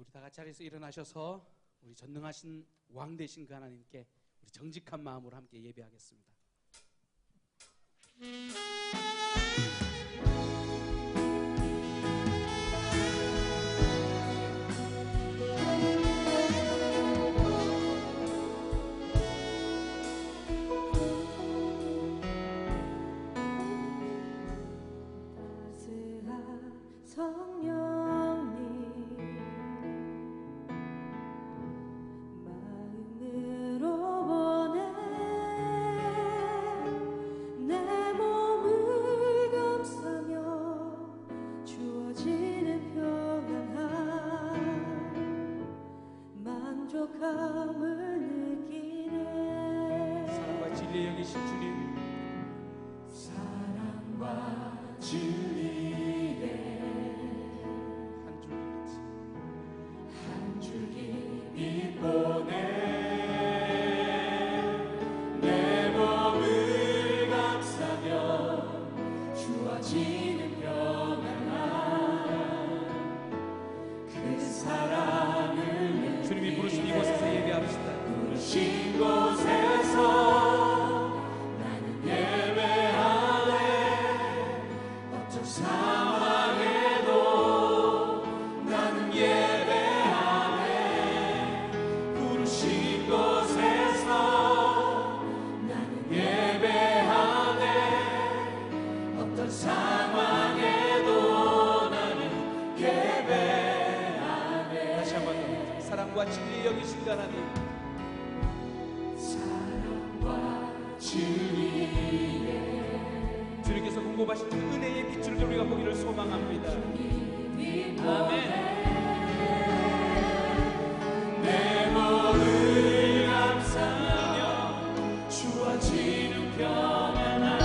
우리 다 같이 자리에서 일어나셔서 우리 전능하신 왕 되신 그 하나님께 우리 정직한 마음으로 함께 예배하겠습니다. 사랑과 진리 여기신 주님, 사랑과 진리에 한 줄기 빛 보내 내 몸을 감싸며 주어지는 평안함 그 사랑을 주님이 부르신 이곳에서 예배합시다. 부르신 곳에서 나는 예배하네 어떤 상황에도 나는 예배하네 부르신 곳에서 나는 예배하네 어떤 상황에도 나는 예배하네. 다시 한번 더. 사랑과 진리 여기신 그 하나님, 주님께서 공급하신 그 은혜의 빛을 우리가 보기를 소망합니다. 아멘. 내 몸을 감싸며 주어지는 평안함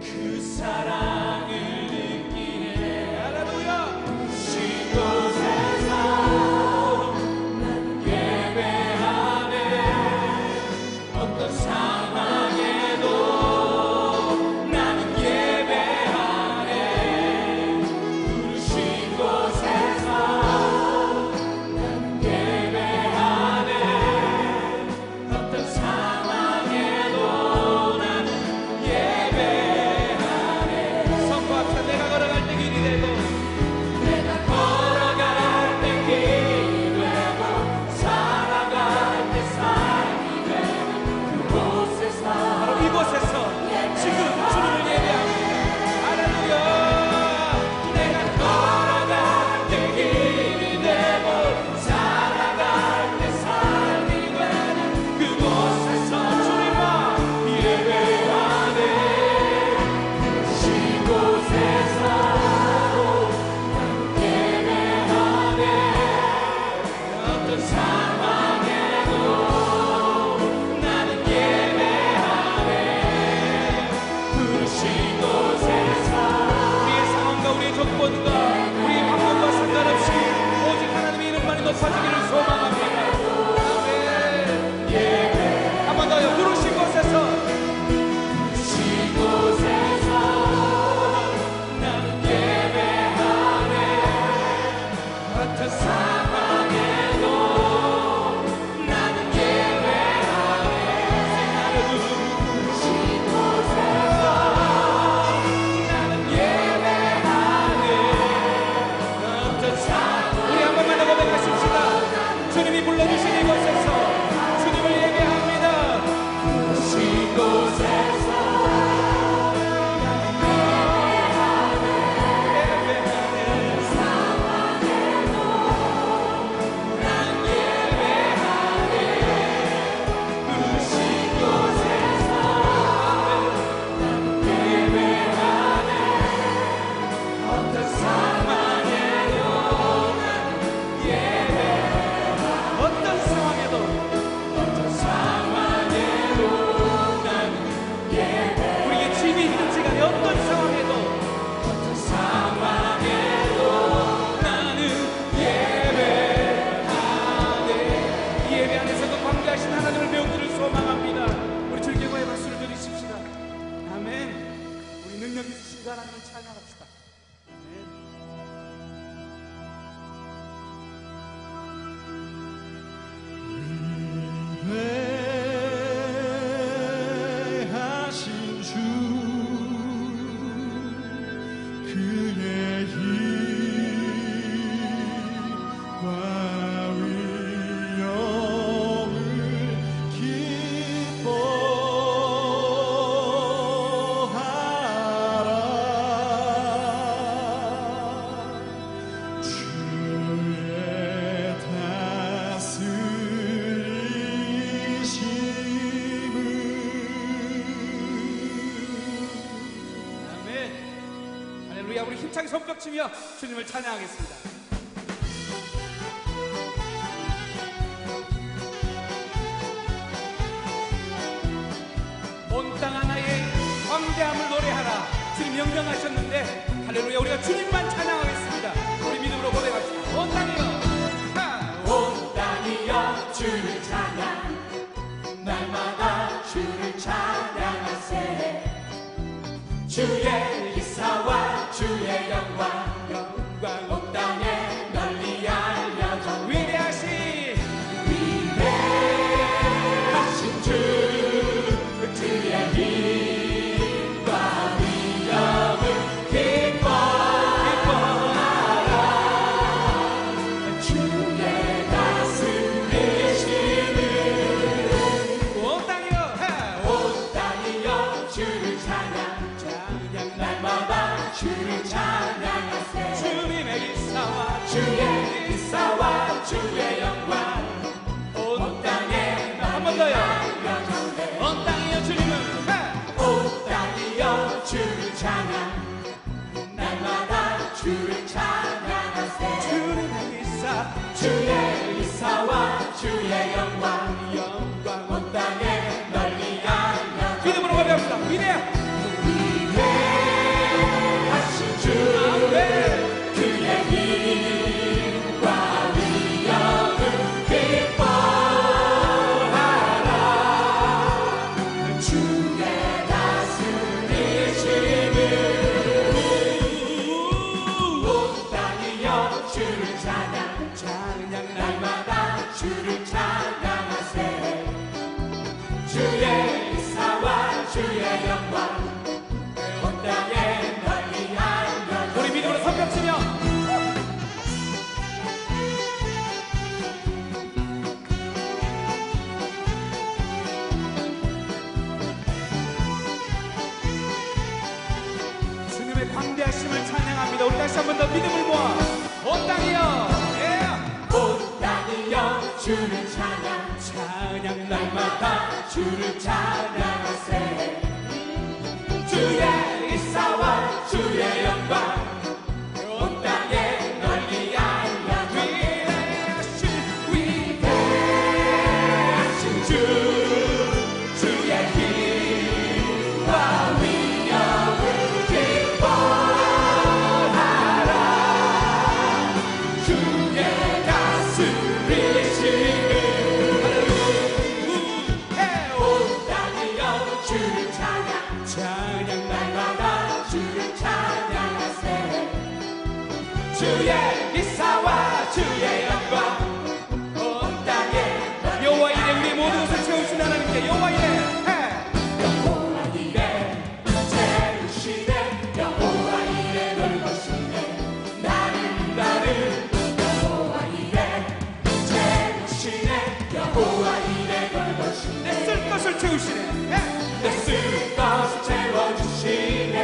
그 사랑을 느끼네. 할렐루야. 부르신 곳에서 나는 예배하네 어떤 상황에도 나는 예배하네 부르신 곳에서 나는 예배하네 어떤 상황에도 나는 예배하네. 선포합시다. 내가 걸어갈 때 길이 되고 내가 걸어갈 때 길이 되고 살아갈 때 삶이 되는 그곳에서 바로 이곳에서 지금 주님을 예배합니다. 할렐루야. 내가 걸어갈 때 길이 되고 살아갈 때 삶이 되는 그곳에서 주님과 예배하네 부르신 곳에서 나는 예배하네 어떤 상황에도 나는 예배하네 부르신 곳에서 우리의 상황과 우리의 조건과 우리의 방법과 상관없이 오직 하나님의 이름만이 높아지기를 소망합니다. 아멘. 한 번 더요. 부르신 곳에서 부르신 곳에서 나는 예배하네 어떤 상황에도 나는 예배하네 부르신 곳에서 나는 예배하네 어떤 상황 우리 한 번만 더 고백하십시다. 주님이 불러주신 이곳에서 주님을 예배합니다. 부르신 곳에서 어떤 상황에도 우리의 집이 힘들지간에 어떤 상황에도 나는 이 예배 안에서도 광대하신 하나님을 배우기를 소망합니다. 우리 즐겨와의 박수를 드리십시다. 아멘. 우리 능력 있으신 그 하나님을 찬양합시다. 아멘. 할렐루야. 우리 힘차게 손뼉치며 주님을 찬양하겠습니다. 온 땅 하나의 광대함을 노래하라. 주님 명령하셨는데 할렐루야. 우리가 주님만 찬양하겠습니다. 우리 믿음으로 고백합시다. 온 땅이여, 온 땅이여 주를 찬양, 날마다 주를 찬양하세. 주의 기사와 주의 영광 온 땅에 널리 알려져. 위대하신 주, 주의 힘과 위엄을 기뻐하라. 주의 다스리시는 온 땅이여, 온 땅이여 주를 찬양, 날마다 주를 찬양하세. 주님의 기사와 주의 기사와 주의 영광 온 땅에 한 번 더요. 알려져네. 온 땅이여 주님은 온 땅이여 주를 찬양, 날마다 주를 찬양하세. 주님의 기사 주의 기사와 주의 영광 온 땅에 널리 알려져. 믿음으로 고백합시다. 위대하신 주, 그의 힘과 위엄을 기뻐하라. 주의 다스리시는 온 땅이여 주를 찬양, 날마다 주를 찬양하세. 주의 기사와 주의 영광 온 땅에 널리 알려져. 우리 믿음으로 손뼉치며 주님의 광대하심을 찬양합니다. 우리 다시 한 번 더 믿음을 모아 온 땅이여, 온 땅이여 주를 찬양, 날마다 주를 찬양하세. 주의 기사와 주의 영광 온 땅에 널리 알려져. 위대하신 주, 주의 힘과 위엄을 기뻐하라. 주의 다스리시는 온 땅이여 주를 찬양, 날마다 주를 찬양하세. 주의 기사와 주의 영광 온 땅에 여호와 이레 우리 모든 것을 채우신 하나님께 여호와 이레 여호와 이레 채우시네. 여호와 이레 돌보시네. 나를 여호와 이레 채우시네. 여호와 이레 돌보시네. 쓸 것을 채우시네. 내 쓸 것을 채워주시네.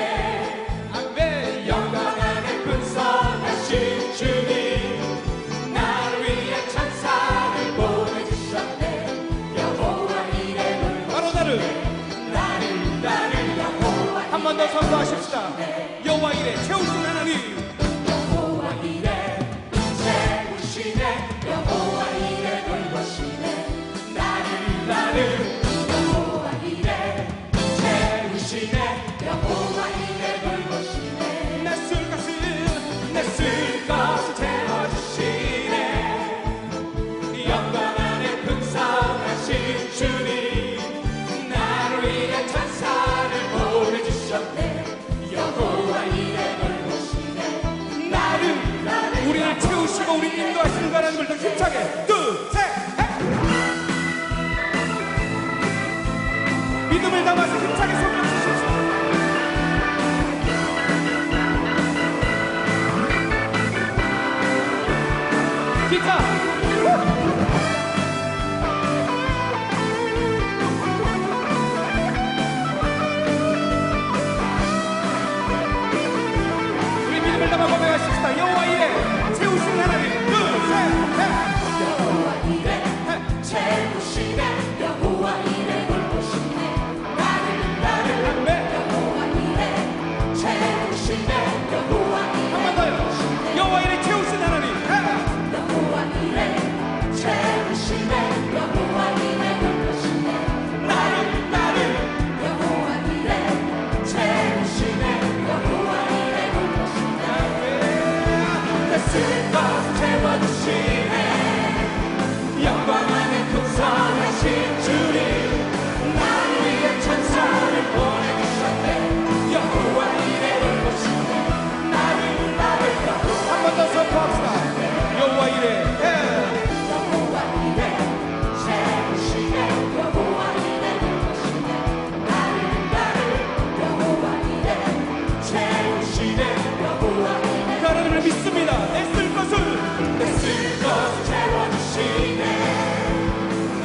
아멘. 영광 안에 분성하신 주님, 나를 위해 천사를 보내주셨네. 여호와 이레 바로 돌보시네. 나를 여호와 한 번 더 선포하십시다. 여호와 이레 채우신 하나님. 여호와 이레 채우시네. 여호와 이레 돌보시네. 나를 여호와 이레 채우시네. 여호와 이레 돌보시네. 내 쓸 것을 내 쓸 것을 채워주시네. 영광 안에 풍성하신 주님, 나를 위해 천사를 보내주셨네. 여호와 이레 돌보시네. 나를 우리를 채우시고 우리 인도하시는 하나님을 더 힘차게 둘, 셋, 넷. 믿음을 담아서 힘차게 손을 주십시오. 기타 우리 믿음을 담아 고백하십시다. 여호와 이레 채우신 하나님. 둘, 셋, 넷. 여호와 이레 채우시네. 여호와 이레 돌보시네. 나를 쓸 것을 채워주시네 영광 안에 풍성하신 주님 나를 위해 천사를 보내주셨네 여호와 이레 돌보시네 나를 한 번 더 선포합시다. 여호와 이레 하나님을 믿습니다. 애쓸 것을 채워주시네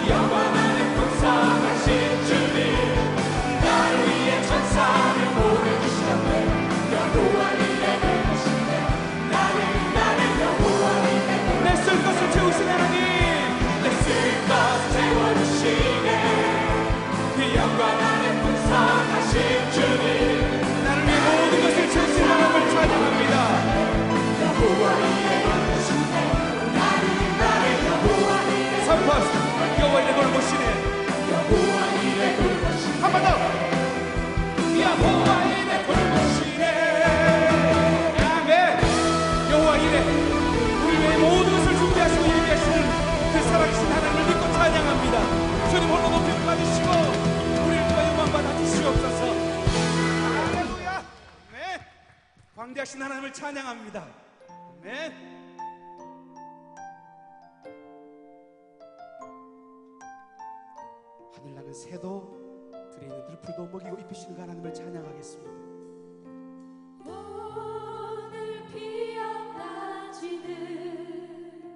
영광 안에 풍성하신 주님 나를 위해 천사를 보내주셨네 여호와 이레 돌보시네 나를 여호와 이레 애쓸 것을 채우신 하나님 쓸 것을 채워주시네 영광 안에 풍성하신 주님 나를 위해 모든 것을 채우신 하나님을 찬양합니다. 선포하시다. 여호와 이레 돌보시네 한 번 더 여호와 이레 돌보시네 아멘. 여호와 이레 우리 위해 모든 것을 준비하시고 예비하시는 그 살아계신 하나님을 믿고 찬양합니다. 주님 홀로 높이 받으시고 우리를 통하 영광 받아 주시옵소서. 할렐루야. 네. 광대하신 하나님을 찬양합니다. 네. 하늘나는 새도 들에 있는 들풀도 먹이고 입히시는 그 하나님을 찬양하겠습니다. 오늘 피었다 지는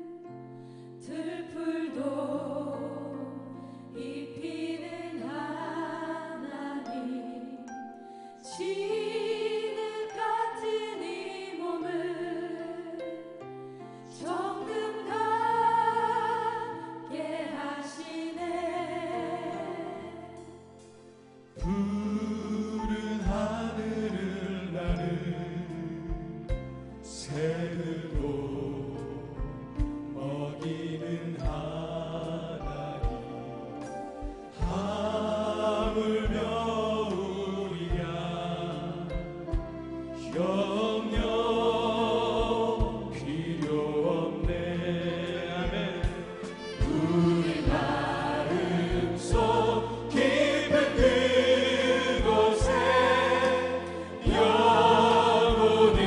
들풀도 입히는 하나님 진흙 같은 이 몸을 정금 같게 하시네 푸른 하늘을 나는 새들도 먹이는 하나님 하물며 우리가 영영 필요 없네 아멘 우리 마음속 깊은 그곳에 영혼을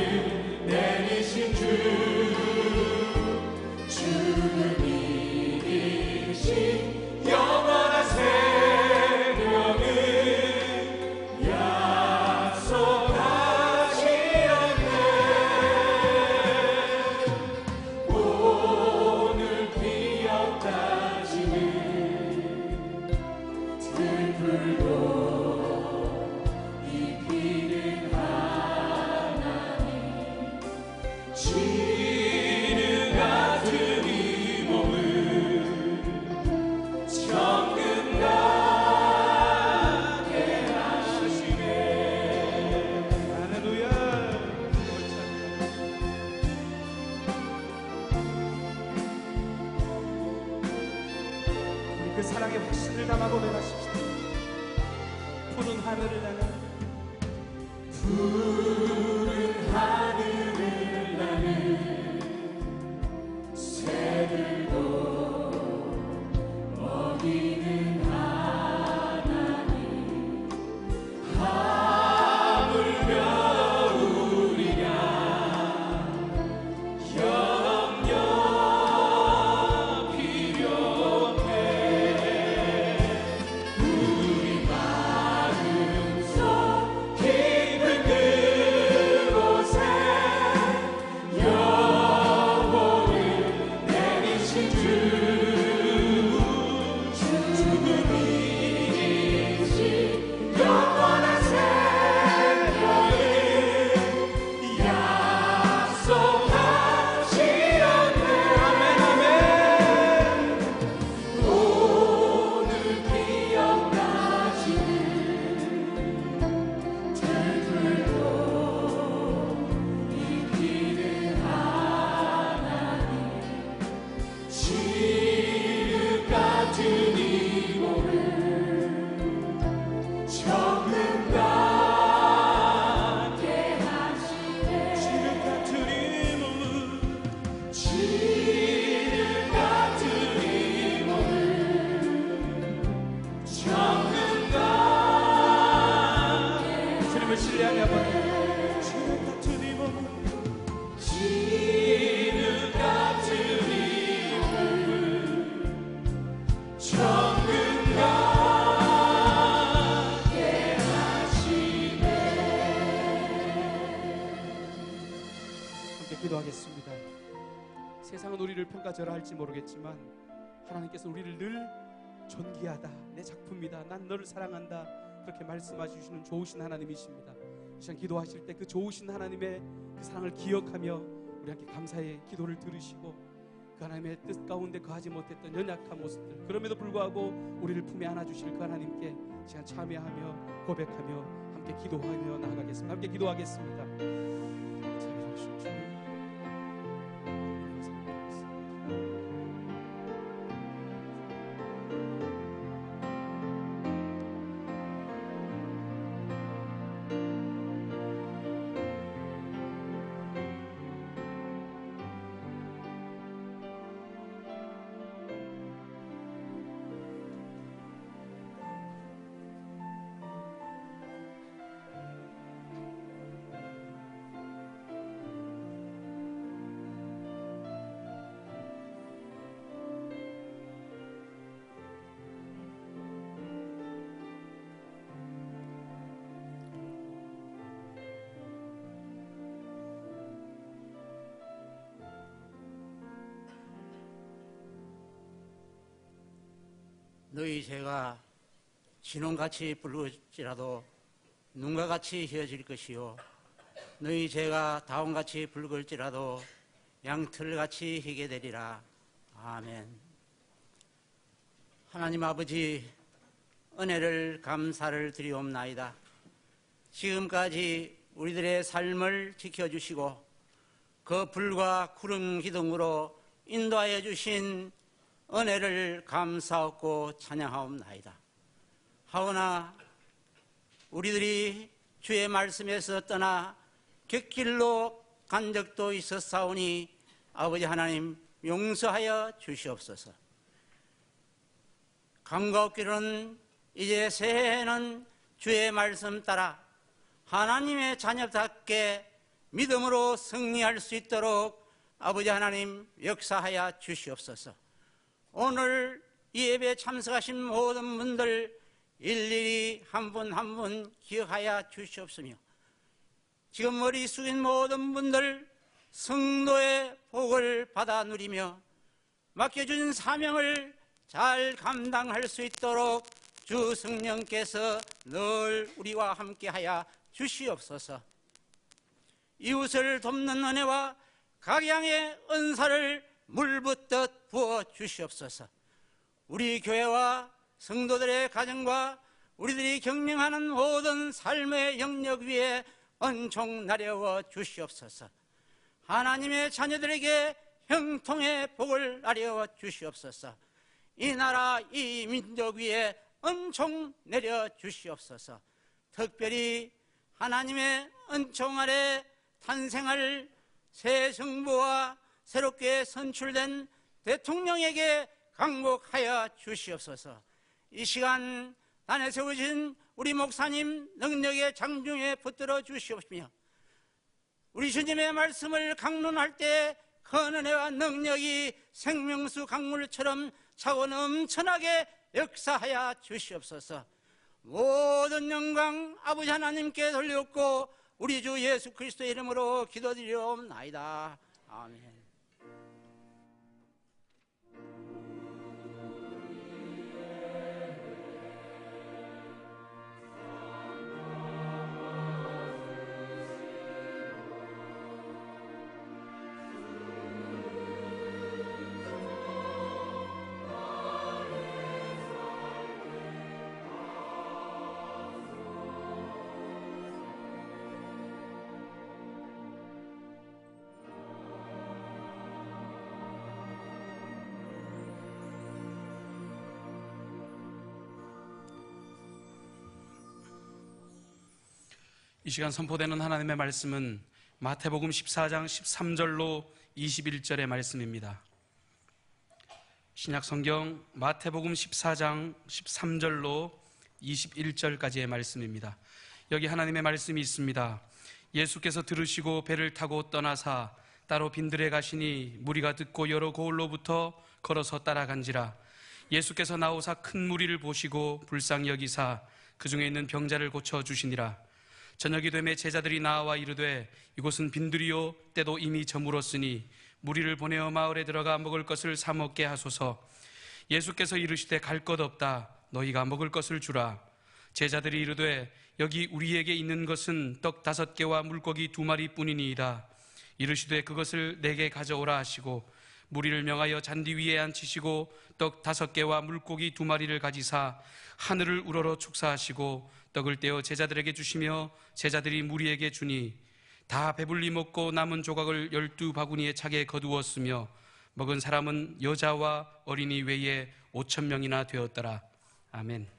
내리신 주는 이기신 영원한 생명을 약속하시었네 오늘 피었다 지는 들풀도 입히는 하나님 진흙 같은 이 몸을 정금 같게 하시네 할렐루야. 우리 그 사랑의 확신을 담아 고백하십시다. 푸른 하늘을 나는 푸른 하늘을 나는 새들도 먹이는 하나님 하물며 우리가 영영 필요 없네 우리 마음속 깊은 하나님을 신뢰하며 한번 지는 같은 이 몸 지는 같은 이 몸을 정금과 함께 하시네. 함께 기도하겠습니다. 세상은 우리를 평가절하 할지 모르겠지만 하나님께서 우리를 늘 존귀하다, 내 작품이다, 난 너를 사랑한다, 그렇게 말씀하시는 좋으신 하나님이십니다. 이 시간 기도하실 때 그 좋으신 하나님의 그 사랑을 기억하며 우리 함께 감사의 기도를 들으시고 그 하나님의 뜻 가운데 거하지 못했던 연약한 모습들, 그럼에도 불구하고 우리를 품에 안아주실 그 하나님께 이 시간 참여하며 고백하며 함께 기도하며 나아가겠습니다. 함께 기도하겠습니다. 자비로우신 주, 너희 죄가 진홍같이 붉을지라도 눈과 같이 희어질 것이요 너희 죄가 다홍같이 붉을지라도 양털같이 희게 되리라. 아멘. 하나님 아버지, 은혜를 감사를 드리옵나이다. 지금까지 우리들의 삶을 지켜주시고 그 불과 구름 기둥으로 인도하여 주신 은혜를 감사하고 찬양하옵나이다. 하오나 우리들이 주의 말씀에서 떠나 곁길로 간 적도 있었사오니 아버지 하나님 용서하여 주시옵소서. 강과 없기로는 이제 새해에는 주의 말씀 따라 하나님의 자녀답게 믿음으로 승리할 수 있도록 아버지 하나님 역사하여 주시옵소서. 오늘 이 예배에 참석하신 모든 분들 일일이 한 분 한 분 기억하여 주시옵으며 지금 머리 숙인 모든 분들 성도의 복을 받아 누리며 맡겨준 사명을 잘 감당할 수 있도록 주 성령께서 늘 우리와 함께하여 주시옵소서. 이웃을 돕는 은혜와 각양의 은사를 물붓듯 부어 주시옵소서. 우리 교회와 성도들의 가정과 우리들이 경영하는 모든 삶의 영역 위에 은총 나려워 주시옵소서. 하나님의 자녀들에게 형통의 복을 나려워 주시옵소서. 이 나라 이 민족 위에 은총 내려 주시옵소서. 특별히 하나님의 은총 아래 탄생할 새 정부와 새롭게 선출된 대통령에게 강복하여 주시옵소서. 이 시간 단에 세우신 우리 목사님 능력의 장중에 붙들어 주시옵시며 우리 주님의 말씀을 강론할 때 그 은혜와 능력이 생명수 강물처럼 차고 넘쳐나게 역사하여 주시옵소서. 모든 영광 아버지 하나님께 돌렸고 우리 주 예수 그리스도의 이름으로 기도드리옵나이다. 아멘. 이 시간 선포되는 하나님의 말씀은 마태복음 14장 13절로 21절의 말씀입니다. 신약 성경 마태복음 14장 13절로 21절까지의 말씀입니다. 여기 하나님의 말씀이 있습니다. 예수께서 들으시고 배를 타고 떠나사 따로 빈들에 가시니 무리가 듣고 여러 고을로부터 걸어서 따라간지라. 예수께서 나오사 큰 무리를 보시고 불쌍히 여기사 그 중에 있는 병자를 고쳐 주시니라. 저녁이 되매 제자들이 나와 이르되 이곳은 빈들이요 때도 이미 저물었으니 무리를 보내어 마을에 들어가 먹을 것을 사 먹게 하소서. 예수께서 이르시되 갈 것 없다. 너희가 먹을 것을 주라. 제자들이 이르되 여기 우리에게 있는 것은 떡 5개와 물고기 2마리 뿐이니이다. 이르시되 그것을 내게 가져오라 하시고 무리를 명하여 잔디 위에 앉히시고 떡 5개와 물고기 2마리를 가지사 하늘을 우러러 축사하시고 떡을 떼어 제자들에게 주시며 제자들이 무리에게 주니 다 배불리 먹고 남은 조각을 12바구니에 차게 거두었으며 먹은 사람은 여자와 어린이 외에 5,000명이나 되었더라. 아멘.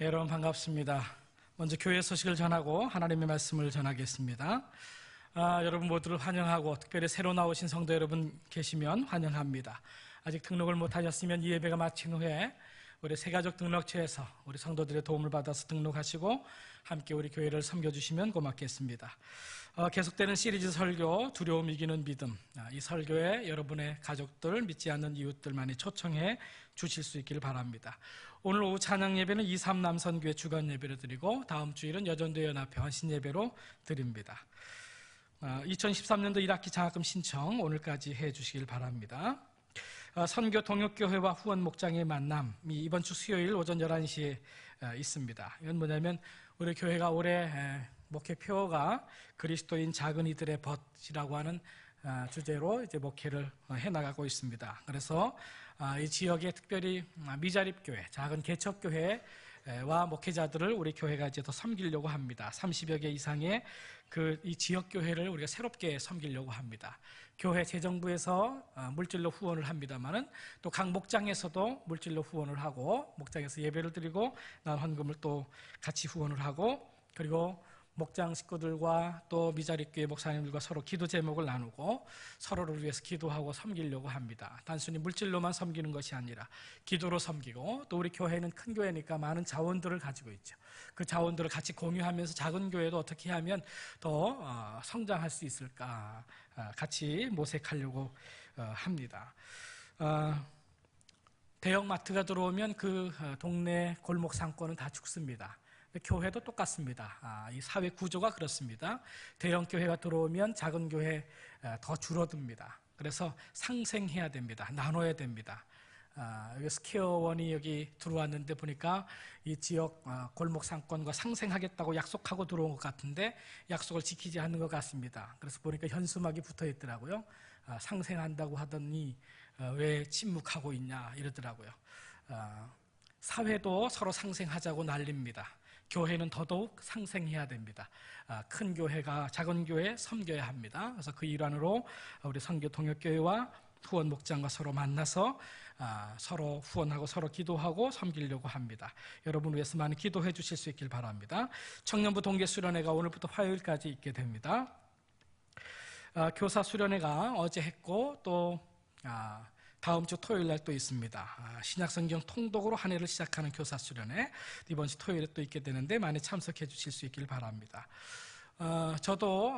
여러분 반갑습니다. 먼저 교회 소식을 전하고 하나님의 말씀을 전하겠습니다. 여러분 모두를 환영하고 특별히 새로 나오신 성도 여러분 계시면 환영합니다. 아직 등록을 못하셨으면 이 예배가 마친 후에 우리 새가족 등록처에서 우리 성도들의 도움을 받아서 등록하시고 함께 우리 교회를 섬겨주시면 고맙겠습니다. 계속되는 시리즈 설교 두려움 이기는 믿음, 이 설교에 여러분의 가족들, 믿지 않는 이웃들 많이 초청해 주실 수 있기를 바랍니다. 오늘 오후 찬양 예배는 23 남선교회 주간 예배를 드리고 다음 주일은 여전도 연합회 헌신 예배로 드립니다. 2013년도 1학기 장학금 신청 오늘까지 해 주시길 바랍니다. 선교 동역교회와 후원 목장의 만남이 이번 주 수요일 오전 11시에 있습니다. 이건 뭐냐면 우리 교회가 올해 목회표가 그리스도인 작은 이들의 벗이라고 하는 주제로 이제 목회를 해나가고 있습니다. 그래서 이 지역에 특별히 미자립교회, 작은 개척교회와 목회자들을 우리 교회가 이제 더 섬기려고 합니다. 30여 개 이상의 이 지역교회를 우리가 새롭게 섬기려고 합니다. 교회 재정부에서 물질로 후원을 합니다만은 또 각 목장에서도 물질로 후원을 하고 목장에서 예배를 드리고 난 헌금을 또 같이 후원을 하고 그리고 목장 식구들과 또 미자립교회 목사님들과 서로 기도 제목을 나누고 서로를 위해서 기도하고 섬기려고 합니다. 단순히 물질로만 섬기는 것이 아니라 기도로 섬기고 또 우리 교회는 큰 교회니까 많은 자원들을 가지고 있죠. 그 자원들을 같이 공유하면서 작은 교회도 어떻게 하면 더 성장할 수 있을까 같이 모색하려고 합니다. 대형마트가 들어오면 그 동네 골목 상권은 다 죽습니다. 교회도 똑같습니다. 이 사회 구조가 그렇습니다. 대형 교회가 들어오면 작은 교회 더 줄어듭니다. 그래서 상생해야 됩니다. 나눠야 됩니다. 스퀘어원이 여기 들어왔는데 보니까 이 지역 골목 상권과 상생하겠다고 약속하고 들어온 것 같은데 약속을 지키지 않는 것 같습니다. 그래서 보니까 현수막이 붙어 있더라고요. 상생한다고 하더니 왜 침묵하고 있냐 이러더라고요. 사회도 서로 상생하자고 난립니다. 교회는 더더욱 상생해야 됩니다. 큰 교회가 작은 교회 섬겨야 합니다. 그래서 그 일환으로 우리 선교 동역교회와 후원 목장과 서로 만나서 서로 후원하고 서로 기도하고 섬기려고 합니다. 여러분 위해서 많이 기도해 주실 수 있길 바랍니다. 청년부 동계 수련회가 오늘부터 화요일까지 있게 됩니다. 교사 수련회가 어제 했고 또 다음 주 토요일 날 또 있습니다. 신약성경 통독으로 한 해를 시작하는 교사 수련회 이번 주 토요일에 또 있게 되는데 많이 참석해 주실 수 있길 바랍니다. 저도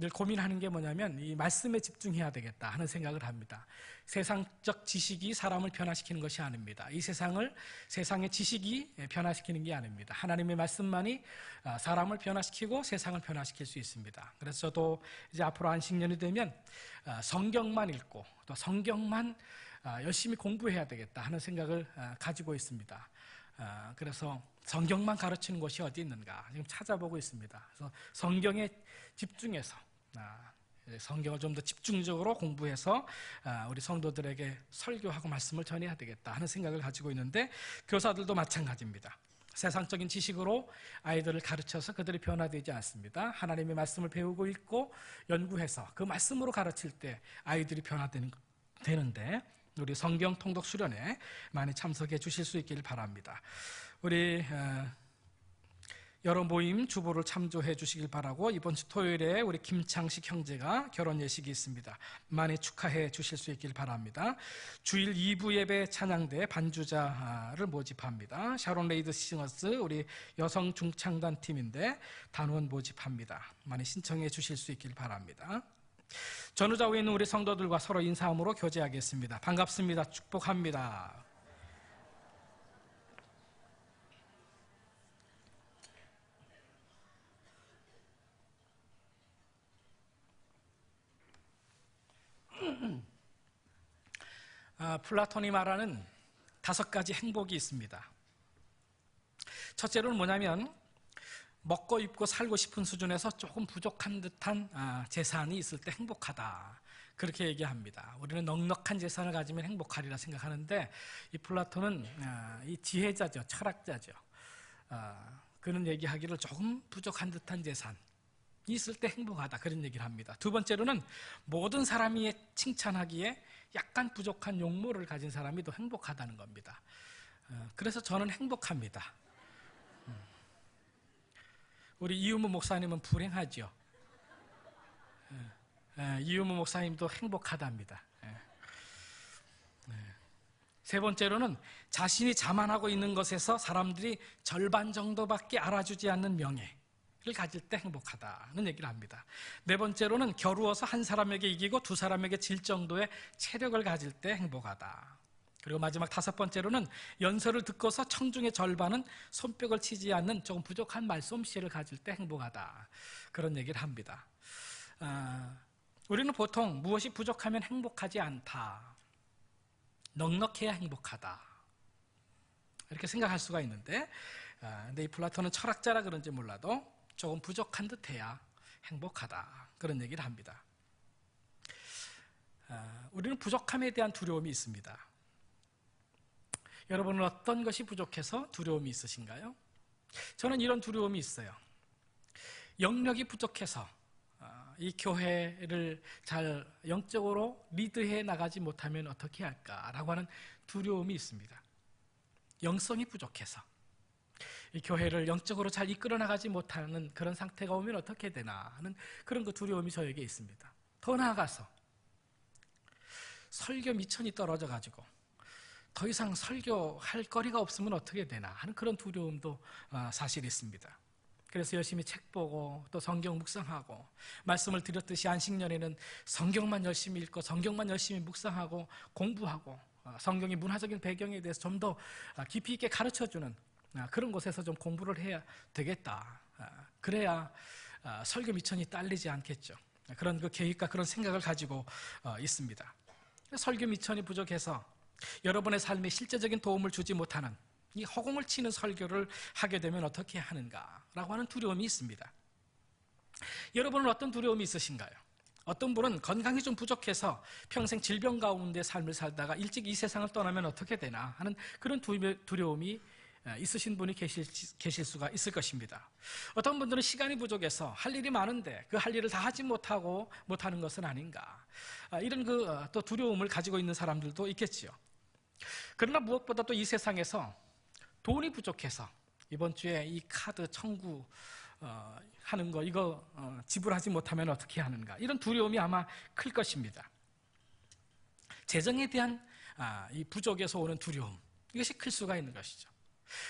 늘 고민하는 게 뭐냐면 이 말씀에 집중해야 되겠다 하는 생각을 합니다. 세상적 지식이 사람을 변화시키는 것이 아닙니다. 이 세상의 지식이 변화시키는 게 아닙니다. 하나님의 말씀만이 사람을 변화시키고 세상을 변화시킬 수 있습니다. 그래서 저도 이제 앞으로 안식년이 되면 성경만 읽고 또 성경만 열심히 공부해야 되겠다 하는 생각을 가지고 있습니다. 그래서 성경만 가르치는 곳이 어디 있는가 지금 찾아보고 있습니다. 그래서 성경에 집중해서 성경을 좀 더 집중적으로 공부해서 우리 성도들에게 설교하고 말씀을 전해야 되겠다 하는 생각을 가지고 있는데 교사들도 마찬가지입니다. 세상적인 지식으로 아이들을 가르쳐서 그들이 변화되지 않습니다. 하나님의 말씀을 배우고 읽고 연구해서 그 말씀으로 가르칠 때 아이들이 변화되는데 우리 성경 통독 수련회 많이 참석해 주실 수 있기를 바랍니다. 우리 여러 모임 주보를 참조해 주시길 바라고 이번 주 토요일에 우리 김창식 형제가 결혼 예식이 있습니다. 많이 축하해 주실 수 있길 바랍니다. 주일 2부 예배 찬양대 반주자를 모집합니다. 샤론 레이드 싱어스 우리 여성 중창단 팀인데 단원 모집합니다. 많이 신청해 주실 수 있길 바랍니다. 전우좌우에 있는 우리 성도들과 서로 인사함으로 교제하겠습니다. 반갑습니다. 축복합니다. 플라톤이 말하는 5가지 행복이 있습니다. 첫째로는 뭐냐면 먹고 입고 살고 싶은 수준에서 조금 부족한 듯한 재산이 있을 때 행복하다 그렇게 얘기합니다. 우리는 넉넉한 재산을 가지면 행복하리라 생각하는데 이 플라톤은 이 지혜자죠. 철학자죠. 그는 얘기하기를 조금 부족한 듯한 재산 있을 때 행복하다 그런 얘기를 합니다. 두 번째로는 모든 사람이 칭찬하기에 약간 부족한 용모를 가진 사람이 더 행복하다는 겁니다. 그래서 저는 행복합니다. 우리 이유무 목사님은 불행하죠. 이유무 목사님도 행복하답니다. 세 번째로는 자신이 자만하고 있는 것에서 사람들이 절반 정도밖에 알아주지 않는 명예를 가질 때 행복하다는 얘기를 합니다. 네 번째로는 겨루어서 한 사람에게 이기고 두 사람에게 질 정도의 체력을 가질 때 행복하다. 그리고 마지막 다섯 번째로는 연설을 듣고서 청중의 절반은 손뼉을 치지 않는 조금 부족한 말솜씨를 가질 때 행복하다. 그런 얘기를 합니다. 우리는 보통 무엇이 부족하면 행복하지 않다, 넉넉해야 행복하다, 이렇게 생각할 수가 있는데, 근데 이 플라톤은 철학자라 그런지 몰라도 조금 부족한 듯해야 행복하다, 그런 얘기를 합니다. 우리는 부족함에 대한 두려움이 있습니다. 여러분은 어떤 것이 부족해서 두려움이 있으신가요? 저는 이런 두려움이 있어요. 영력이 부족해서 이 교회를 잘 영적으로 리드해 나가지 못하면 어떻게 할까라고 하는 두려움이 있습니다. 영성이 부족해서 이 교회를 영적으로 잘 이끌어 나가지 못하는 그런 상태가 오면 어떻게 되나 하는 그런 그 두려움이 저에게 있습니다. 더 나아가서 설교 미천이 떨어져 가지고 더 이상 설교할 거리가 없으면 어떻게 되나 하는 그런 두려움도 사실 있습니다. 그래서 열심히 책 보고 또 성경 묵상하고, 말씀을 드렸듯이 안식년에는 성경만 열심히 읽고 성경만 열심히 묵상하고 공부하고 성경의 문화적인 배경에 대해서 좀 더 깊이 있게 가르쳐주는 그런 곳에서 좀 공부를 해야 되겠다. 그래야 설교 미천이 딸리지 않겠죠. 그런 그 계획과 그런 생각을 가지고 있습니다. 설교 미천이 부족해서 여러분의 삶에 실제적인 도움을 주지 못하는 이 허공을 치는 설교를 하게 되면 어떻게 하는가라고 하는 두려움이 있습니다. 여러분은 어떤 두려움이 있으신가요? 어떤 분은 건강이 좀 부족해서 평생 질병 가운데 삶을 살다가 일찍 이 세상을 떠나면 어떻게 되나 하는 그런 두려움이 있으신 분이 계실 수가 있을 것입니다. 어떤 분들은 시간이 부족해서 할 일이 많은데 그 할 일을 다 하지 못하는 것은 아닌가, 이런 또 두려움을 가지고 있는 사람들도 있겠지요. 그러나 무엇보다 또 이 세상에서 돈이 부족해서 이번 주에 이 카드 청구 하는 거 이거 지불하지 못하면 어떻게 하는가, 이런 두려움이 아마 클 것입니다. 재정에 대한 이 부족에서 오는 두려움, 이것이 클 수가 있는 것이죠.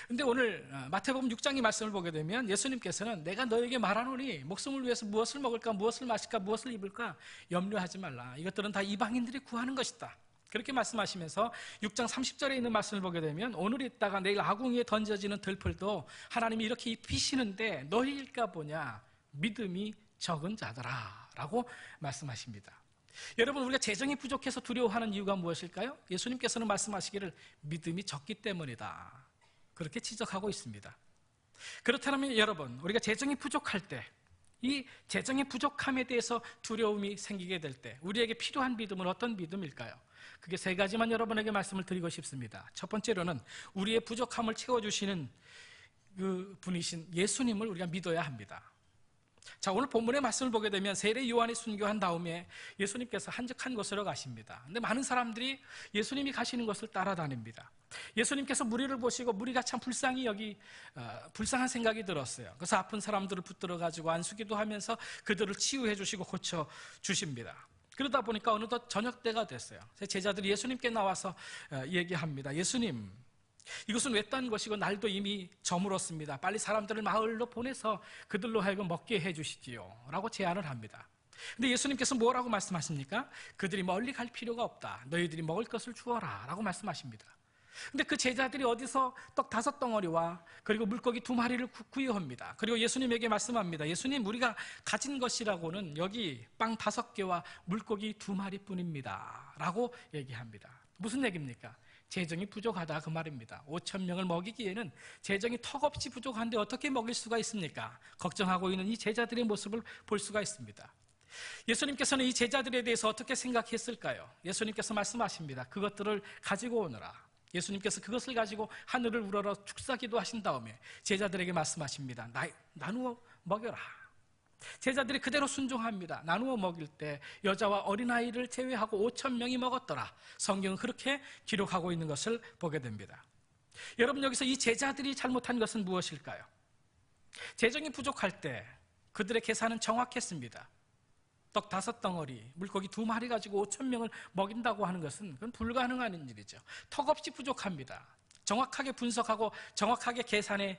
근데 오늘 마태복음 6장의 말씀을 보게 되면 예수님께서는 내가 너에게 말하노니 목숨을 위해서 무엇을 먹을까, 무엇을 마실까, 무엇을 입을까 염려하지 말라. 이것들은 다 이방인들이 구하는 것이다. 그렇게 말씀하시면서 6장 30절에 있는 말씀을 보게 되면 오늘 있다가 내일 아궁이에 던져지는 들풀도 하나님이 이렇게 입히시는데 너희일까 보냐, 믿음이 적은 자들아 라고 말씀하십니다. 여러분, 우리가 재정이 부족해서 두려워하는 이유가 무엇일까요? 예수님께서는 말씀하시기를 믿음이 적기 때문이다, 그렇게 지적하고 있습니다. 그렇다면 여러분, 우리가 재정이 부족할 때, 이 재정의 부족함에 대해서 두려움이 생기게 될 때 우리에게 필요한 믿음은 어떤 믿음일까요? 그게 세 가지만 여러분에게 말씀을 드리고 싶습니다. 첫 번째로는 우리의 부족함을 채워주시는 그 분이신 예수님을 우리가 믿어야 합니다. 자, 오늘 본문의 말씀을 보게 되면 세례 요한이 순교한 다음에 예수님께서 한적한 곳으로 가십니다. 근데 많은 사람들이 예수님이 가시는 것을 따라다닙니다. 예수님께서 무리를 보시고 무리가 참 불쌍한 생각이 들었어요. 그래서 아픈 사람들을 붙들어 가지고 안수기도 하면서 그들을 치유해 주시고 고쳐 주십니다. 그러다 보니까 어느덧 저녁 때가 됐어요. 제자들이 예수님께 나와서 얘기합니다. 예수님, 이것은 외딴 것이고 날도 이미 저물었습니다. 빨리 사람들을 마을로 보내서 그들로 하여금 먹게 해주시지요 라고 제안을 합니다. 근데 예수님께서 뭐라고 말씀하십니까? 그들이 멀리 갈 필요가 없다, 너희들이 먹을 것을 주어라 라고 말씀하십니다. 근데 그 제자들이 어디서 떡 5덩어리와 그리고 물고기 2마리를 구해옵니다. 그리고 예수님에게 말씀합니다. 예수님, 우리가 가진 것이라고는 여기 빵 5개와 물고기 2마리 뿐입니다 라고 얘기합니다. 무슨 얘기입니까? 재정이 부족하다, 그 말입니다. 5,000명을 먹이기에는 재정이 턱없이 부족한데 어떻게 먹일 수가 있습니까? 걱정하고 있는 이 제자들의 모습을 볼 수가 있습니다. 예수님께서는 이 제자들에 대해서 어떻게 생각했을까요? 예수님께서 말씀하십니다. 그것들을 가지고 오너라. 예수님께서 그것을 가지고 하늘을 우러러 축사기도 하신 다음에 제자들에게 말씀하십니다. 나누어 먹여라. 제자들이 그대로 순종합니다. 나누어 먹일 때 여자와 어린아이를 제외하고 5,000명이 먹었더라. 성경은 그렇게 기록하고 있는 것을 보게 됩니다. 여러분, 여기서 이 제자들이 잘못한 것은 무엇일까요? 재정이 부족할 때 그들의 계산은 정확했습니다. 떡 5덩어리, 물고기 2마리 가지고 5,000명을 먹인다고 하는 것은 그건 불가능한 일이죠. 턱없이 부족합니다. 정확하게 분석하고 정확하게 계산해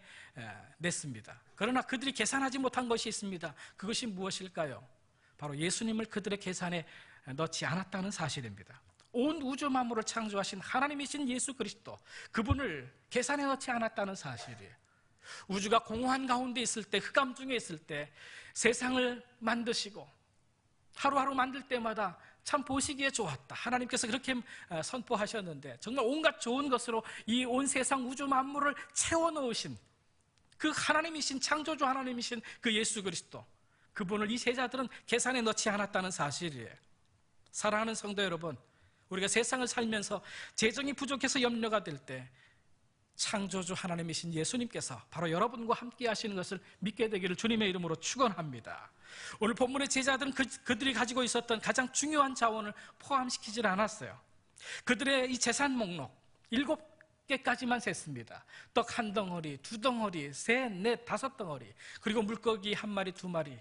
냈습니다. 그러나 그들이 계산하지 못한 것이 있습니다. 그것이 무엇일까요? 바로 예수님을 그들의 계산에 넣지 않았다는 사실입니다. 온 우주 만물을 창조하신 하나님이신 예수 그리스도, 그분을 계산에 넣지 않았다는 사실이에요. 우주가 공허한 가운데 있을 때, 흑암 중에 있을 때 세상을 만드시고 하루하루 만들 때마다 참 보시기에 좋았다, 하나님께서 그렇게 선포하셨는데, 정말 온갖 좋은 것으로 이 온 세상 우주 만물을 채워넣으신 그 하나님이신, 창조주 하나님이신 그 예수 그리스도, 그분을 이 제자들은 계산에 넣지 않았다는 사실이에요. 사랑하는 성도 여러분, 우리가 세상을 살면서 재정이 부족해서 염려가 될 때 창조주 하나님이신 예수님께서 바로 여러분과 함께 하시는 것을 믿게 되기를 주님의 이름으로 축원합니다. 오늘 본문의 제자들은 그들이 가지고 있었던 가장 중요한 자원을 포함시키질 않았어요. 그들의 이 재산 목록 7개까지만 셌습니다. 떡 1덩어리, 2덩어리, 3, 4, 5덩어리, 그리고 물고기 1마리, 2마리,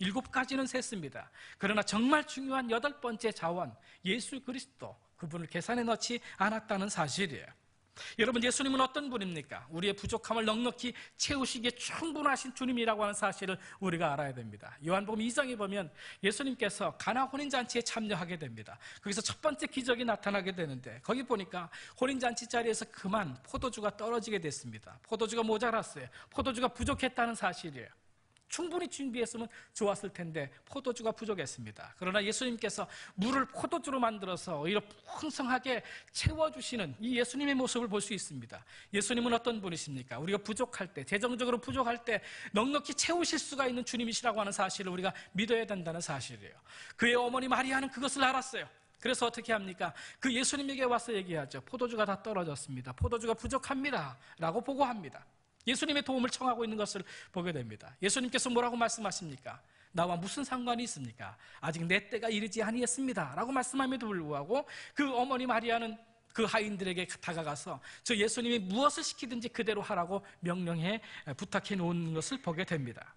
7가지는 셌습니다. 그러나 정말 중요한 8번째 자원, 예수 그리스도, 그분을 계산에 넣지 않았다는 사실이에요. 여러분, 예수님은 어떤 분입니까? 우리의 부족함을 넉넉히 채우시기에 충분하신 주님이라고 하는 사실을 우리가 알아야 됩니다. 요한복음 2장에 보면 예수님께서 가나 혼인잔치에 참여하게 됩니다. 거기서 첫 번째 기적이 나타나게 되는데, 거기 보니까 혼인잔치 자리에서 그만 포도주가 떨어지게 됐습니다. 포도주가 모자랐어요. 포도주가 부족했다는 사실이에요. 충분히 준비했으면 좋았을 텐데 포도주가 부족했습니다. 그러나 예수님께서 물을 포도주로 만들어서 오히려 풍성하게 채워주시는 이 예수님의 모습을 볼 수 있습니다. 예수님은 어떤 분이십니까? 우리가 부족할 때, 재정적으로 부족할 때 넉넉히 채우실 수가 있는 주님이시라고 하는 사실을 우리가 믿어야 된다는 사실이에요. 그의 어머니 마리아는 그것을 알았어요. 그래서 어떻게 합니까? 그 예수님에게 와서 얘기하죠. 포도주가 다 떨어졌습니다. 포도주가 부족합니다 라고 보고합니다. 예수님의 도움을 청하고 있는 것을 보게 됩니다. 예수님께서 뭐라고 말씀하십니까? 나와 무슨 상관이 있습니까? 아직 내 때가 이르지 아니했습니다 라고 말씀함에도 불구하고 그 어머니 마리아는 그 하인들에게 다가가서 저 예수님이 무엇을 시키든지 그대로 하라고 명령해 부탁해 놓은 것을 보게 됩니다.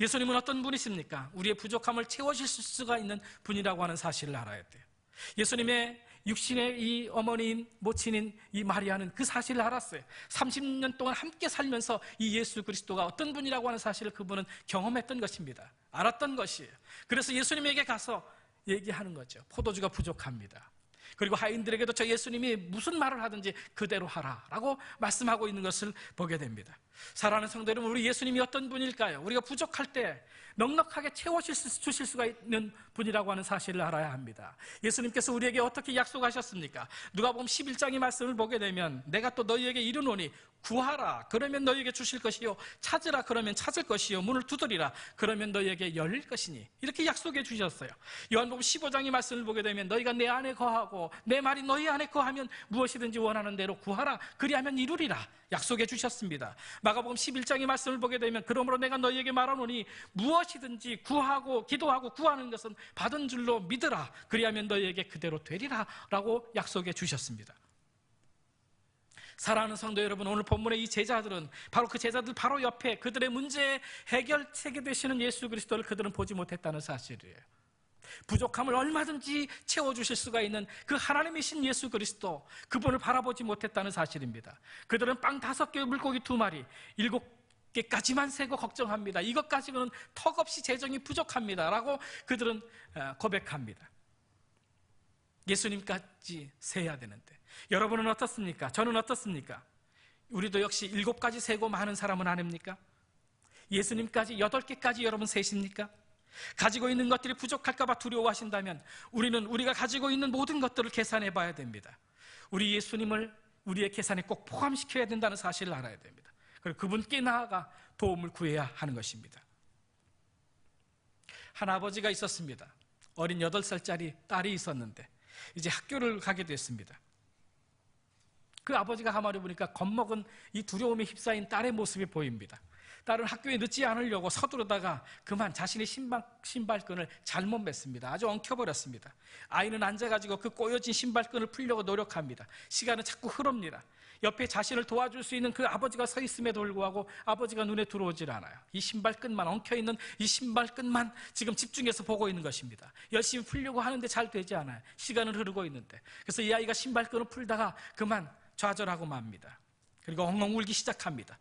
예수님은 어떤 분이십니까? 우리의 부족함을 채워주실 수가 있는 분이라고 하는 사실을 알아야 돼요. 예수님의 육신의 이 어머니인 모친인 이 마리아는 그 사실을 알았어요. 30년 동안 함께 살면서 이 예수 그리스도가 어떤 분이라고 하는 사실을 그분은 경험했던 것입니다. 알았던 것이에요. 그래서 예수님에게 가서 얘기하는 거죠. 포도주가 부족합니다. 그리고 하인들에게도 저 예수님이 무슨 말을 하든지 그대로 하라라고 말씀하고 있는 것을 보게 됩니다. 사랑하는 성도 여러분, 우리 예수님이 어떤 분일까요? 우리가 부족할 때 넉넉하게 채워주실 수가 있는 분이라고 하는 사실을 알아야 합니다. 예수님께서 우리에게 어떻게 약속하셨습니까? 누가복음 11장의 말씀을 보게 되면 내가 또 너희에게 이르노니 구하라 그러면 너희에게 주실 것이요, 찾으라 그러면 찾을 것이요, 문을 두드리라 그러면 너희에게 열릴 것이니, 이렇게 약속해 주셨어요. 요한복음 15장의 말씀을 보게 되면 너희가 내 안에 거하고 내 말이 너희 안에 거하면 무엇이든지 원하는 대로 구하라 그리하면 이루리라 약속해 주셨습니다. 마가복음 11장의 말씀을 보게 되면 그러므로 내가 너희에게 말하노니 무엇이든지 구하고 기도하고 구하는 것은 받은 줄로 믿으라 그리하면 너희에게 그대로 되리라 라고 약속해 주셨습니다. 사랑하는 성도 여러분, 오늘 본문의 이 제자들은 바로 그 제자들 바로 옆에 그들의 문제의 해결책이 되시는 예수 그리스도를 그들은 보지 못했다는 사실이에요. 부족함을 얼마든지 채워주실 수가 있는 그 하나님이신 예수 그리스도, 그분을 바라보지 못했다는 사실입니다. 그들은 빵 5개, 물고기 2마리, 7개까지만 세고 걱정합니다. 이것 가지고는 턱없이 재정이 부족합니다 라고 그들은 고백합니다. 예수님까지 세야 되는데 여러분은 어떻습니까? 저는 어떻습니까? 우리도 역시 7가지 세고 많은 사람은 아닙니까? 예수님까지 8개까지 여러분 세십니까? 가지고 있는 것들이 부족할까 봐 두려워하신다면 우리는 우리가 가지고 있는 모든 것들을 계산해 봐야 됩니다. 우리 예수님을 우리의 계산에 꼭 포함시켜야 된다는 사실을 알아야 됩니다. 그리고 그분께 나아가 도움을 구해야 하는 것입니다. 한 아버지가 있었습니다. 어린 8살짜리 딸이 있었는데 이제 학교를 가게 됐습니다. 그 아버지가 가만히 보니까 겁먹은 이 두려움에 휩싸인 딸의 모습이 보입니다. 딸은 학교에 늦지 않으려고 서두르다가 그만 자신의 신발끈을 잘못 맸습니다. 아주 엉켜버렸습니다. 아이는 앉아가지고 그 꼬여진 신발끈을 풀려고 노력합니다. 시간은 자꾸 흐릅니다. 옆에 자신을 도와줄 수 있는 그 아버지가 서 있음에도 불구하고 아버지가 눈에 들어오질 않아요. 이 신발끈만, 엉켜있는 이 신발끈만 지금 집중해서 보고 있는 것입니다. 열심히 풀려고 하는데 잘 되지 않아요. 시간은 흐르고 있는데. 그래서 이 아이가 신발끈을 풀다가 그만 좌절하고 맙니다. 그리고 엉엉 울기 시작합니다.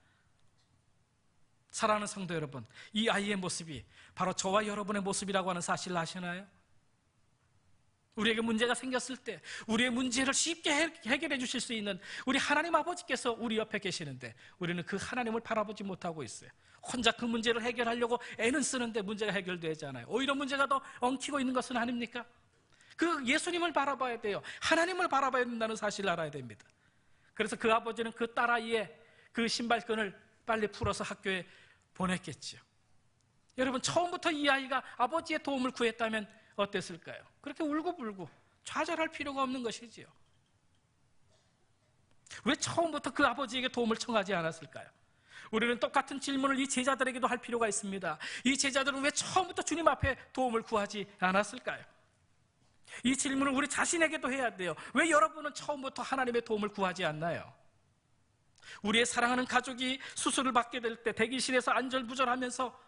사랑하는 성도 여러분, 이 아이의 모습이 바로 저와 여러분의 모습이라고 하는 사실을 아시나요? 우리에게 문제가 생겼을 때 우리의 문제를 쉽게 해결해 주실 수 있는 우리 하나님 아버지께서 우리 옆에 계시는데 우리는 그 하나님을 바라보지 못하고 있어요. 혼자 그 문제를 해결하려고 애는 쓰는데 문제가 해결되지 않아요. 오히려 문제가 더 엉키고 있는 것은 아닙니까? 그 예수님을 바라봐야 돼요. 하나님을 바라봐야 된다는 사실을 알아야 됩니다. 그래서 그 아버지는 그 딸아이의 그 신발끈을 빨리 풀어서 학교에 보냈겠죠. 여러분, 처음부터 이 아이가 아버지의 도움을 구했다면 어땠을까요? 그렇게 울고불고 좌절할 필요가 없는 것이지요. 왜 처음부터 그 아버지에게 도움을 청하지 않았을까요? 우리는 똑같은 질문을 이 제자들에게도 할 필요가 있습니다. 이 제자들은 왜 처음부터 주님 앞에 도움을 구하지 않았을까요? 이 질문을 우리 자신에게도 해야 돼요. 왜 여러분은 처음부터 하나님의 도움을 구하지 않나요? 우리의 사랑하는 가족이 수술을 받게 될 때 대기실에서 안절부절하면서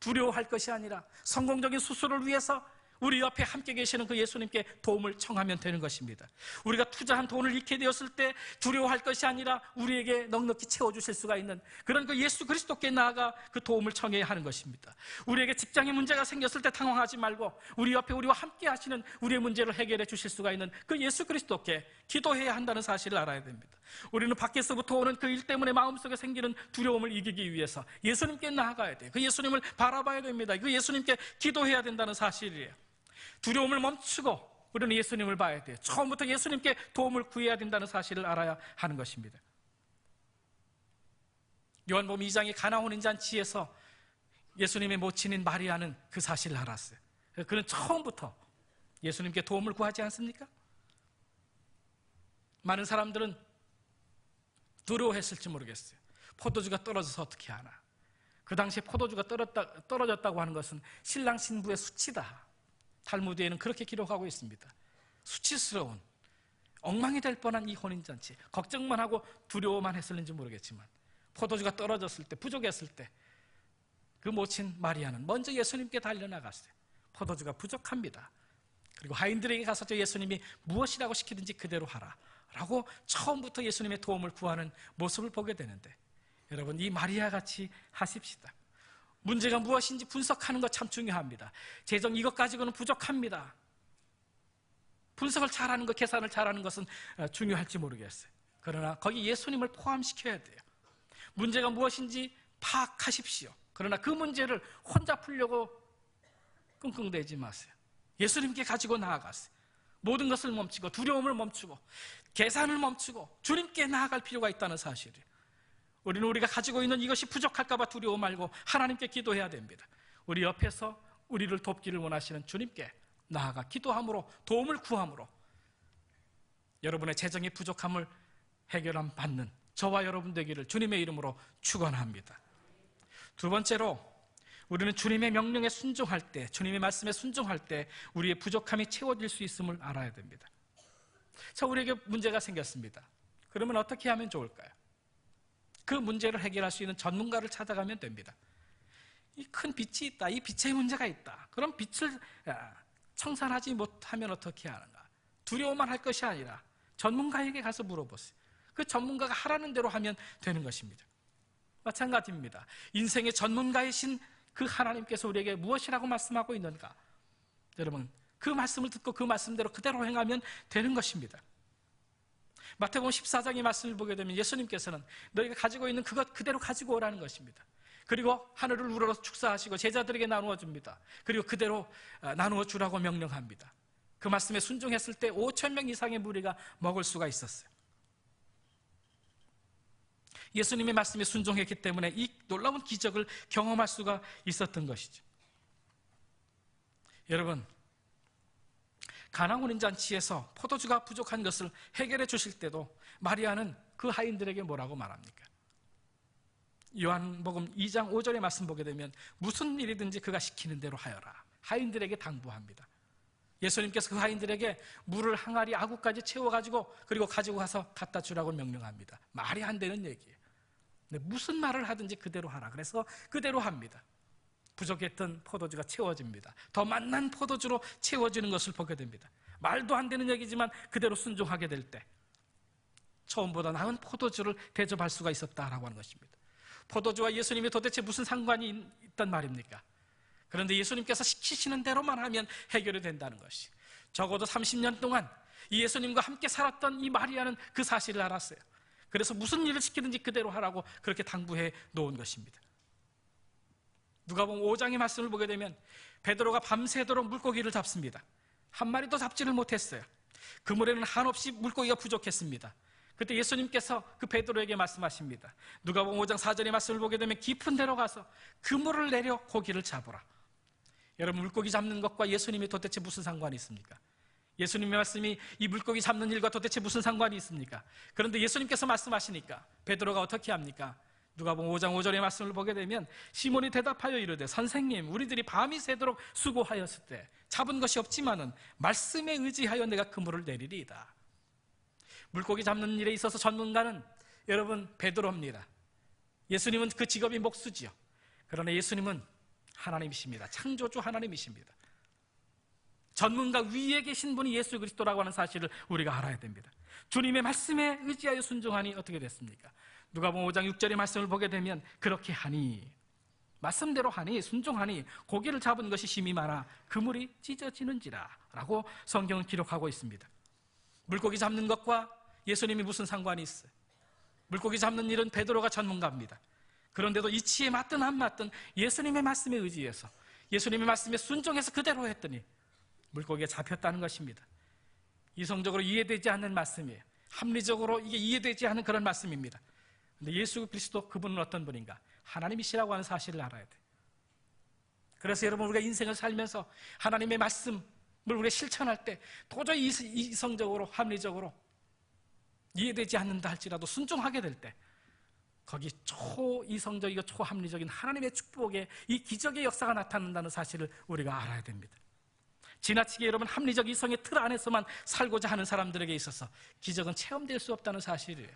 두려워할 것이 아니라 성공적인 수술을 위해서 우리 옆에 함께 계시는 그 예수님께 도움을 청하면 되는 것입니다. 우리가 투자한 돈을 잃게 되었을 때 두려워할 것이 아니라 우리에게 넉넉히 채워주실 수가 있는 그런 그 예수 그리스도께 나아가 그 도움을 청해야 하는 것입니다. 우리에게 직장에 문제가 생겼을 때 당황하지 말고 우리 옆에 우리와 함께 하시는 우리의 문제를 해결해 주실 수가 있는 그 예수 그리스도께 기도해야 한다는 사실을 알아야 됩니다. 우리는 밖에서부터 오는 그 일 때문에 마음속에 생기는 두려움을 이기기 위해서 예수님께 나아가야 돼요. 그 예수님을 바라봐야 됩니다. 그 예수님께 기도해야 된다는 사실이에요. 두려움을 멈추고 우리는 예수님을 봐야 돼요. 처음부터 예수님께 도움을 구해야 된다는 사실을 알아야 하는 것입니다. 요한복음 2장의 가나 혼인잔치에서 예수님의 모친인 마리아는 그 사실을 알았어요. 그는 처음부터 예수님께 도움을 구하지 않습니까? 많은 사람들은 두려워했을지 모르겠어요. 포도주가 떨어져서 어떻게 하나. 그 당시에 포도주가 떨어졌다고 하는 것은 신랑 신부의 수치다. 탈무드에는 그렇게 기록하고 있습니다. 수치스러운 엉망이 될 뻔한 이 혼인잔치, 걱정만 하고 두려워만 했을는지 모르겠지만 포도주가 떨어졌을 때, 부족했을 때 그 모친 마리아는 먼저 예수님께 달려나갔어요. 포도주가 부족합니다. 그리고 하인들에게 가서 저 예수님이 무엇이라고 시키든지 그대로 하라 라고 처음부터 예수님의 도움을 구하는 모습을 보게 되는데, 여러분, 이 마리아 같이 하십시다. 문제가 무엇인지 분석하는 것 참 중요합니다. 재정 이것 가지고는 부족합니다. 분석을 잘하는 것, 계산을 잘하는 것은 중요할지 모르겠어요. 그러나 거기 예수님을 포함시켜야 돼요. 문제가 무엇인지 파악하십시오. 그러나 그 문제를 혼자 풀려고 끙끙대지 마세요. 예수님께 가지고 나아가세요. 모든 것을 멈추고 두려움을 멈추고 계산을 멈추고 주님께 나아갈 필요가 있다는 사실이에요. 우리는 우리가 가지고 있는 이것이 부족할까 봐 두려워 말고 하나님께 기도해야 됩니다. 우리 옆에서 우리를 돕기를 원하시는 주님께 나아가 기도함으로, 도움을 구함으로 여러분의 재정의 부족함을 해결함 받는 저와 여러분 되기를 주님의 이름으로 축원합니다. 두 번째로, 우리는 주님의 명령에 순종할 때, 주님의 말씀에 순종할 때 우리의 부족함이 채워질 수 있음을 알아야 됩니다. 자, 우리에게 문제가 생겼습니다. 그러면 어떻게 하면 좋을까요? 그 문제를 해결할 수 있는 전문가를 찾아가면 됩니다. 이 큰 빛이 있다, 이 빛의 문제가 있다. 그럼 빛을 청산하지 못하면 어떻게 하는가? 두려워만 할 것이 아니라 전문가에게 가서 물어보세요. 그 전문가가 하라는 대로 하면 되는 것입니다. 마찬가지입니다. 인생의 전문가이신 그 하나님께서 우리에게 무엇이라고 말씀하고 있는가? 여러분, 그 말씀을 듣고 그 말씀대로 그대로 행하면 되는 것입니다. 마태복음 14장의 말씀을 보게 되면 예수님께서는 너희가 가지고 있는 그것 그대로 가지고 오라는 것입니다. 그리고 하늘을 우러러 축사하시고 제자들에게 나누어 줍니다. 그리고 그대로 나누어 주라고 명령합니다. 그 말씀에 순종했을 때 5,000명 이상의 무리가 먹을 수가 있었어요. 예수님의 말씀에 순종했기 때문에 이 놀라운 기적을 경험할 수가 있었던 것이죠. 여러분, 가나 혼인잔치에서 포도주가 부족한 것을 해결해 주실 때도 마리아는 그 하인들에게 뭐라고 말합니까? 요한복음 2장 5절의 말씀 보게 되면 무슨 일이든지 그가 시키는 대로 하여라. 하인들에게 당부합니다. 예수님께서 그 하인들에게 물을 항아리 아구까지 채워가지고 그리고 가지고 가서 갖다 주라고 명령합니다. 말이 안 되는 얘기예요. 근데 무슨 말을 하든지 그대로 하라. 그래서 그대로 합니다. 부족했던 포도주가 채워집니다. 더 맛난 포도주로 채워지는 것을 보게 됩니다. 말도 안 되는 얘기지만 그대로 순종하게 될 때 처음보다 나은 포도주를 대접할 수가 있었다라고 하는 것입니다. 포도주와 예수님이 도대체 무슨 상관이 있단 말입니까? 그런데 예수님께서 시키시는 대로만 하면 해결이 된다는 것이, 적어도 30년 동안 이 예수님과 함께 살았던 이 마리아는 그 사실을 알았어요. 그래서 무슨 일을 시키든지 그대로 하라고 그렇게 당부해 놓은 것입니다. 누가복음 5장의 말씀을 보게 되면 베드로가 밤새도록 물고기를 잡습니다. 한 마리도 잡지를 못했어요. 그물에는 한없이 물고기가 부족했습니다. 그때 예수님께서 그 베드로에게 말씀하십니다. 누가복음 5장 4절의 말씀을 보게 되면 깊은 데로 가서 그물을 내려 고기를 잡으라. 여러분, 물고기 잡는 것과 예수님이 도대체 무슨 상관이 있습니까? 예수님의 말씀이 이 물고기 잡는 일과 도대체 무슨 상관이 있습니까? 그런데 예수님께서 말씀하시니까 베드로가 어떻게 합니까? 누가복음 5장 5절의 말씀을 보게 되면 시몬이 대답하여 이르되 선생님, 우리들이 밤이 새도록 수고하였을 때 잡은 것이 없지만은 말씀에 의지하여 내가 그물을 내리리이다. 물고기 잡는 일에 있어서 전문가는 여러분 베드로입니다. 예수님은 그 직업이 목수지요. 그러나 예수님은 하나님이십니다. 창조주 하나님이십니다. 전문가 위에 계신 분이 예수 그리스도라고 하는 사실을 우리가 알아야 됩니다. 주님의 말씀에 의지하여 순종하니 어떻게 됐습니까? 누가복음 5장 6절의 말씀을 보게 되면 그렇게 하니, 말씀대로 하니, 순종하니 고기를 잡은 것이 심이 많아 그물이 찢어지는지라 라고 성경은 기록하고 있습니다. 물고기 잡는 것과 예수님이 무슨 상관이 있어요? 물고기 잡는 일은 베드로가 전문가입니다. 그런데도 이치에 맞든 안 맞든 예수님의 말씀에 의지해서 예수님의 말씀에 순종해서 그대로 했더니 물고기가 잡혔다는 것입니다. 이성적으로 이해되지 않는 말씀이에요. 합리적으로 이게 이해되지 않는 그런 말씀입니다. 근데 예수 그리스도 그분은 어떤 분인가? 하나님이시라고 하는 사실을 알아야 돼요. 그래서 여러분, 우리가 인생을 살면서 하나님의 말씀을 우리가 실천할 때 도저히 이성적으로 합리적으로 이해되지 않는다 할지라도 순종하게 될 때 거기 초이성적이고 초합리적인 하나님의 축복의 이 기적의 역사가 나타난다는 사실을 우리가 알아야 됩니다. 지나치게 여러분 합리적 이성의 틀 안에서만 살고자 하는 사람들에게 있어서 기적은 체험될 수 없다는 사실이에요.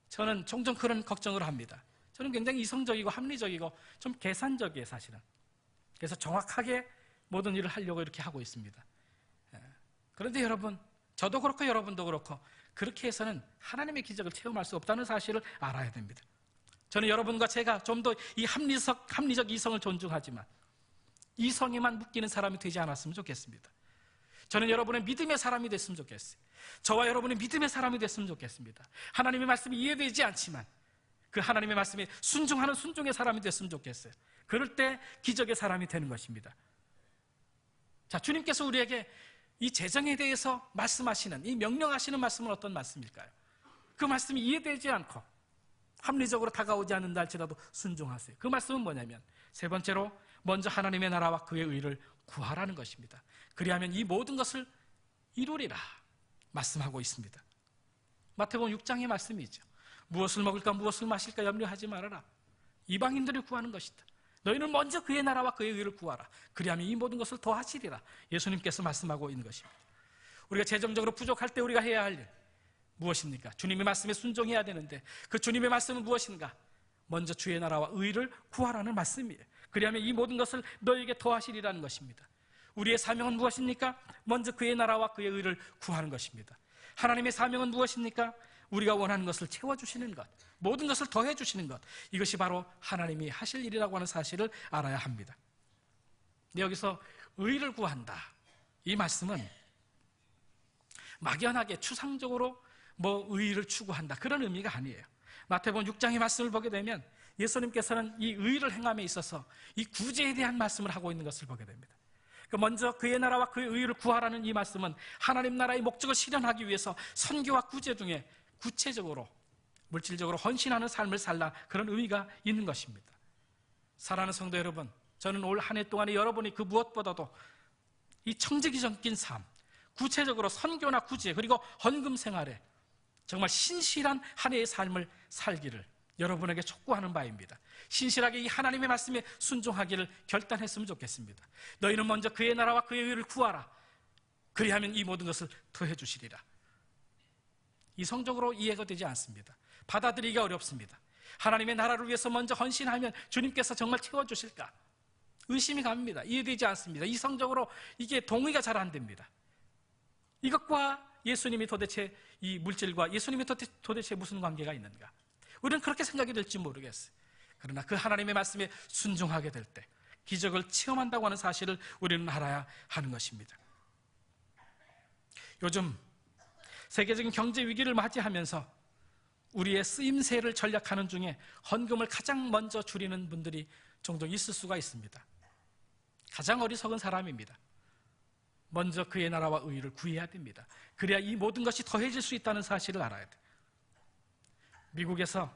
저는 종종 그런 걱정을 합니다. 저는 굉장히 이성적이고 합리적이고 좀 계산적이에요, 사실은. 그래서 정확하게 모든 일을 하려고 이렇게 하고 있습니다. 그런데 여러분, 저도 그렇고 여러분도 그렇고 그렇게 해서는 하나님의 기적을 체험할 수 없다는 사실을 알아야 됩니다. 저는 여러분과 제가 좀 더 이 합리적 이성을 존중하지만 이성에만 묶이는 사람이 되지 않았으면 좋겠습니다. 저는 여러분의 믿음의 사람이 됐으면 좋겠어요. 저와 여러분의 믿음의 사람이 됐으면 좋겠습니다. 하나님의 말씀이 이해되지 않지만 그 하나님의 말씀에 순종하는 순종의 사람이 됐으면 좋겠어요. 그럴 때 기적의 사람이 되는 것입니다. 자, 주님께서 우리에게 이 재정에 대해서 말씀하시는, 이 명령하시는 말씀은 어떤 말씀일까요? 그 말씀이 이해되지 않고 합리적으로 다가오지 않는다 할지라도 순종하세요. 그 말씀은 뭐냐면, 세 번째로 먼저 하나님의 나라와 그의 의를 구하라는 것입니다. 그리하면 이 모든 것을 이루리라 말씀하고 있습니다. 마태복음 6장의 말씀이죠. 무엇을 먹을까 무엇을 마실까 염려하지 말아라. 이방인들을 구하는 것이다. 너희는 먼저 그의 나라와 그의 의를 구하라. 그리하면 이 모든 것을 더하시리라. 예수님께서 말씀하고 있는 것입니다. 우리가 재정적으로 부족할 때 우리가 해야 할 일 무엇입니까? 주님의 말씀에 순종해야 되는데 그 주님의 말씀은 무엇인가? 먼저 주의 나라와 의를 구하라는 말씀이에요. 그리하면 이 모든 것을 너희에게 더하시리라는 것입니다. 우리의 사명은 무엇입니까? 먼저 그의 나라와 그의 의를 구하는 것입니다. 하나님의 사명은 무엇입니까? 우리가 원하는 것을 채워주시는 것, 모든 것을 더해주시는 것, 이것이 바로 하나님이 하실 일이라고 하는 사실을 알아야 합니다. 여기서 의를 구한다, 이 말씀은 막연하게 추상적으로 의를 추구한다, 그런 의미가 아니에요. 마태복음 6장의 말씀을 보게 되면 예수님께서는 이 의를 행함에 있어서 이 구제에 대한 말씀을 하고 있는 것을 보게 됩니다. 먼저 그의 나라와 그의 의를 구하라는 이 말씀은 하나님 나라의 목적을 실현하기 위해서 선교와 구제 중에 구체적으로 물질적으로 헌신하는 삶을 살라, 그런 의미가 있는 것입니다. 사랑하는 성도 여러분, 저는 올 한 해 동안에 여러분이 그 무엇보다도 이 청지기 적인 삶, 구체적으로 선교나 구제 그리고 헌금 생활에 정말 신실한 한 해의 삶을 살기를 여러분에게 촉구하는 바입니다. 신실하게 이 하나님의 말씀에 순종하기를 결단했으면 좋겠습니다. 너희는 먼저 그의 나라와 그의 의를 구하라. 그리하면 이 모든 것을 더해 주시리라. 이성적으로 이해가 되지 않습니다. 받아들이기가 어렵습니다. 하나님의 나라를 위해서 먼저 헌신하면 주님께서 정말 채워주실까? 의심이 갑니다. 이해되지 않습니다. 이성적으로 이게 동의가 잘 안 됩니다. 이것과 예수님이 도대체, 이 물질과 예수님이 도대체 무슨 관계가 있는가? 우리는 그렇게 생각이 될지 모르겠어요. 그러나 그 하나님의 말씀에 순종하게 될 때 기적을 체험한다고 하는 사실을 우리는 알아야 하는 것입니다. 요즘 세계적인 경제 위기를 맞이하면서 우리의 쓰임새를 전략하는 중에 헌금을 가장 먼저 줄이는 분들이 종종 있을 수가 있습니다. 가장 어리석은 사람입니다. 먼저 그의 나라와 의를 구해야 됩니다. 그래야 이 모든 것이 더해질 수 있다는 사실을 알아야 돼요. 미국에서